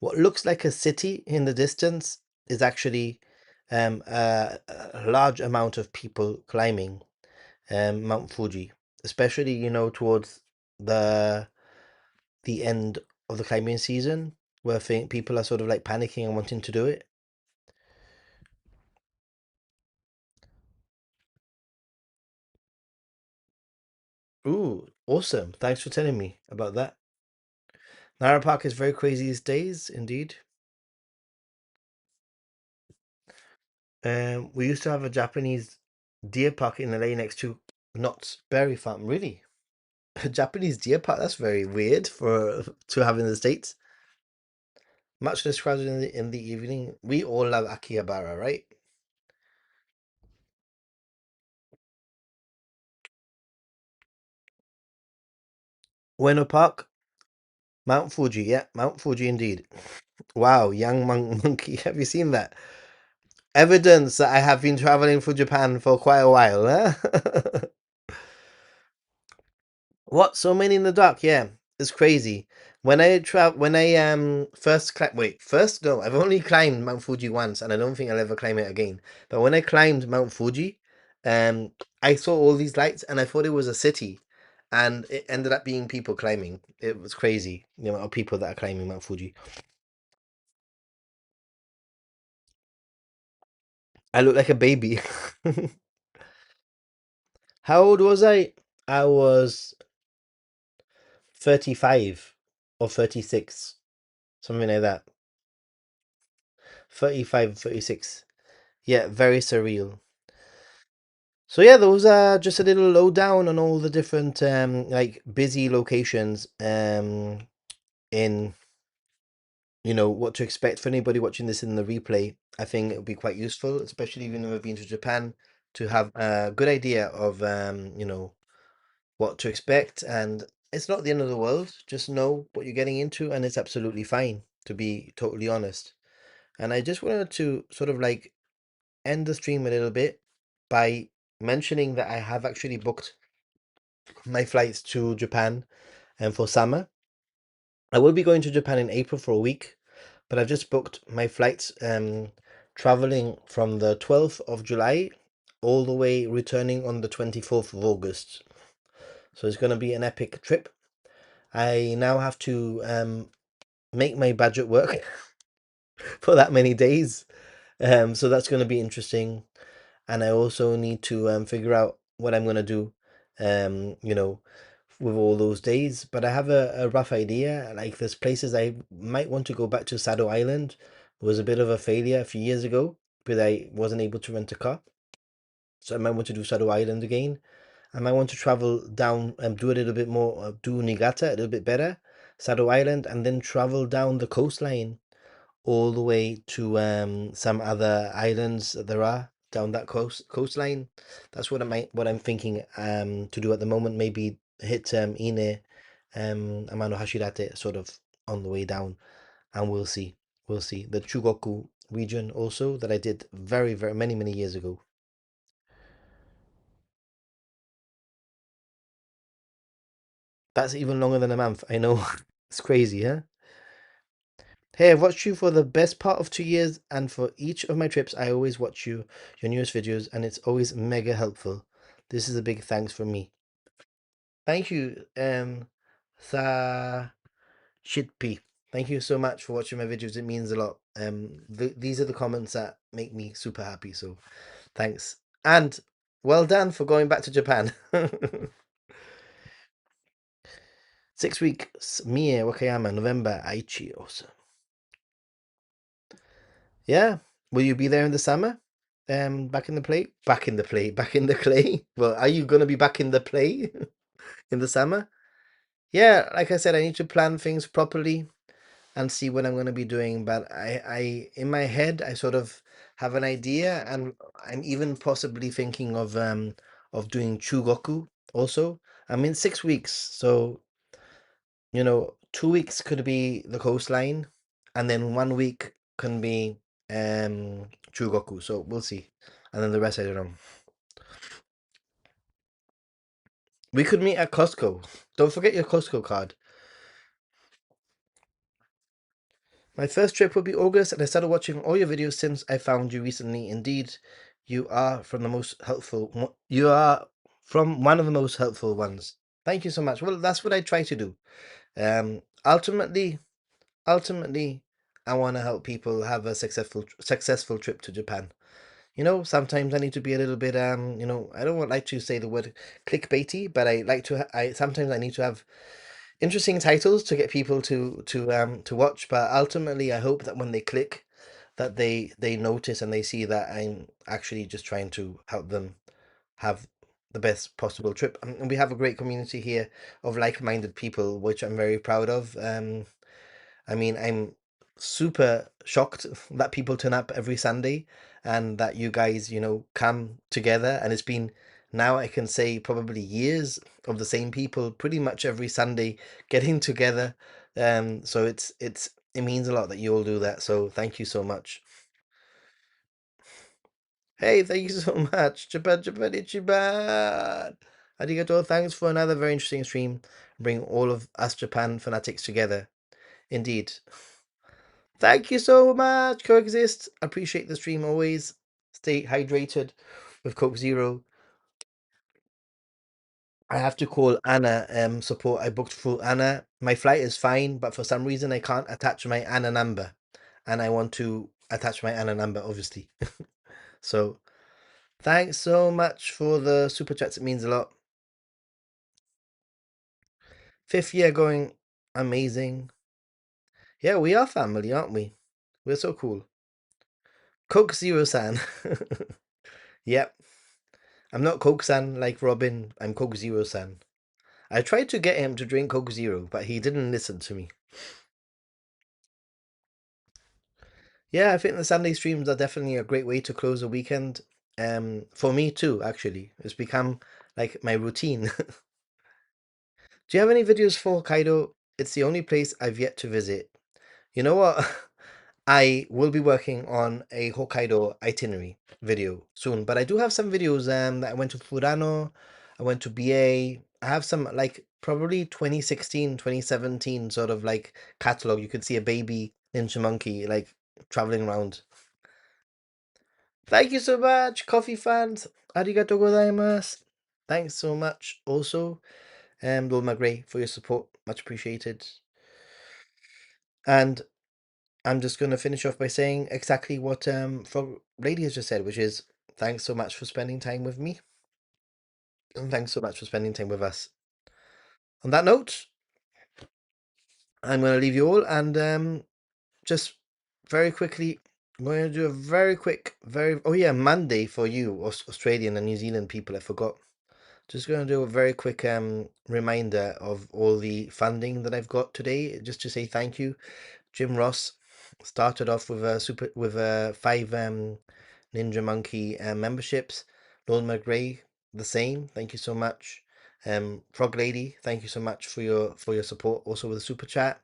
Speaker 1: What looks like a city in the distance is actually a large amount of people climbing Mount Fuji, especially towards the the end of the climbing season, where people are sort of like panicking and wanting to do it. Ooh, awesome! Thanks for telling me about that. Nara Park is very crazy these days, indeed. We used to have a Japanese deer park in LA next to Knott's Berry Farm. Really, a Japanese deer park? That's very weird for to have in the States. Much less crowded in the evening. We all love Akihabara, right? Ueno Park, Mount Fuji. Yeah, Mount Fuji indeed. Wow, young monkey. Have you seen that? Evidence that I have been traveling through Japan for quite a while, huh? What? So many in the dark? Yeah, it's crazy. When I first wait, first no, I've only climbed Mount Fuji once, and I don't think I'll ever climb it again. But when I climbed Mount Fuji, I saw all these lights, and I thought it was a city, and it ended up being people climbing. It was crazy, the amount of people that are climbing Mount Fuji. I look like a baby. How old was I? I was 35 or 36, something like that. 35, 36. Yeah, very surreal. So yeah, those are just a little lowdown on all the different like busy locations in what to expect for anybody watching this in the replay. I think it would be quite useful, especially if you've never been to Japan, to have a good idea of what to expect. And it's not the end of the world. Just know what you're getting into, and it's absolutely fine, to be totally honest. And I just wanted to sort of like end the stream a little bit by mentioning that I have actually booked my flights to Japan and for summer. I will be going to Japan in April for a week, but I've just booked my flights traveling from the 12th of July all the way returning on the 24th of August. So it's going to be an epic trip. I now have to make my budget work for that many days. So that's going to be interesting. and I also need to figure out what I'm gonna do, you know, with all those days. But I have a rough idea. Like there's places I might want to go back to. Sado Island was a bit of a failure a few years ago, but I wasn't able to rent a car. So I might want to do Sado Island again. I might want to travel down and do a little bit more, do Niigata a little bit better, Sado Island, and then travel down the coastline all the way to some other islands that there are down that coastline. That's what I'm thinking to do at the moment. Maybe hit Ine, Amano Hashirate sort of on the way down, and we'll see. We'll see. The Chugoku region also that I did very, very many years ago. That's even longer than a month. I know. It's crazy, huh? Hey, I've watched you for the best part of 2 years, and for each of my trips, I always watch your newest videos, and it's always mega helpful. This is a big thanks from me. Thank you, Sa Shitpi. Thank you so much for watching my videos. It means a lot. These are the comments that make me super happy. So thanks, and well done for going back to Japan. 6 weeks, Mie Wakayama, November, Aichi. Awesome. Yeah. Will you be there in the summer? Back in the play? Back in the play. Back in the clay? Well, are you gonna be back in the play in the summer? Yeah, like I said, I need to plan things properly and see what I'm gonna be doing. But I in my head I sort of have an idea, and I'm even possibly thinking of doing Chugoku also. I'm in 6 weeks, so 2 weeks could be the coastline, and then 1 week can be Chugoku. So we'll see, and then the rest I don't know. We could meet at Costco. Don't forget your Costco card. My first trip will be August, and I started watching all your videos since I found you recently. Indeed, you are from the most helpful. You are from one of the most helpful ones. Thank you so much. Well, that's what I try to do. Ultimately, I want to help people have a successful trip to Japan. Sometimes I need to be a little bit I don't want like to say the word clickbaity, but I like to I sometimes I need to have interesting titles to get people to watch. But ultimately I hope that when they click, that they notice and they see that I'm actually just trying to help them have the best possible trip. And we have a great community here of like-minded people, which I'm very proud of. I mean, I'm super shocked that people turn up every Sunday and that you guys, come together. And it's been now I can say probably years of the same people pretty much every Sunday getting together. So it means a lot that you all do that. So thank you so much. Hey, thank you so much. Japan, Japan, Ichiban. Arigato. Thanks for another very interesting stream. Bring all of us Japan fanatics together. Indeed. Thank you so much, Coexist. Appreciate the stream always. Stay hydrated with Coke Zero. I have to call Anna support. I booked through Anna. My flight is fine, but for some reason I can't attach my Anna number. And I want to attach my Anna number, obviously. So thanks so much for the super chats. It means a lot. 5th year going amazing. Yeah, we are family, aren't we? We're so cool. Coke Zero San. Yep. I'm not Coke San like Robin. I'm Coke Zero San. I tried to get him to drink Coke Zero, but he didn't listen to me. Yeah, I think the Sunday streams are definitely a great way to close a weekend. For me too, actually. It's become like my routine. Do you have any videos for Hokkaido? It's the only place I've yet to visit. You know what? I will be working on a Hokkaido itinerary video soon, but I do have some videos that I went to Furano, I went to BA. I have some like probably 2016, 2017 sort of like catalog. You could see a baby ninja monkey like traveling around. Thank you so much, coffee fans. Arigato gozaimasu. Thanks so much also, Lord Magray, for your support. Much appreciated. And I'm just going to finish off by saying exactly what Frog Lady has just said, which is thanks so much for spending time with me. And thanks so much for spending time with us. On that note, I'm going to leave you all and just very quickly, I'm going to do a very quick, oh yeah, Monday for you, Australian and New Zealand people, I forgot. Just going to do a very quick reminder of all the funding that I've got today, just to say thank you. Jim Ross started off with a 5 Ninja Monkey memberships. Lord McGray, the same. Thank you so much. Frog Lady, thank you so much for your support. Also with the super chat.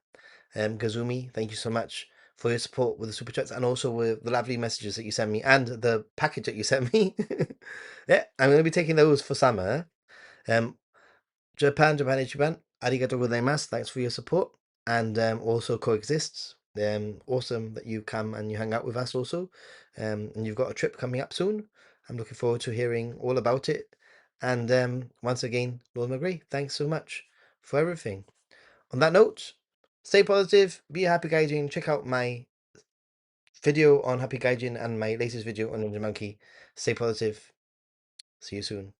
Speaker 1: Gazumi, thank you so much for your support with the super chats and also with the lovely messages that you sent me and the package that you sent me. Yeah, I'm going to be taking those for summer. Japan, Ichiban, arigato gozaimasu. Thanks for your support. And also coexists. Awesome that you come and you hang out with us also. And you've got a trip coming up soon. I'm looking forward to hearing all about it. And once again, Lord McGree, thanks so much for everything. On that note, stay positive, be a happy gaijin. Check out my video on Happy Gaijin and my latest video on Ninja Monkey. Stay positive. See you soon.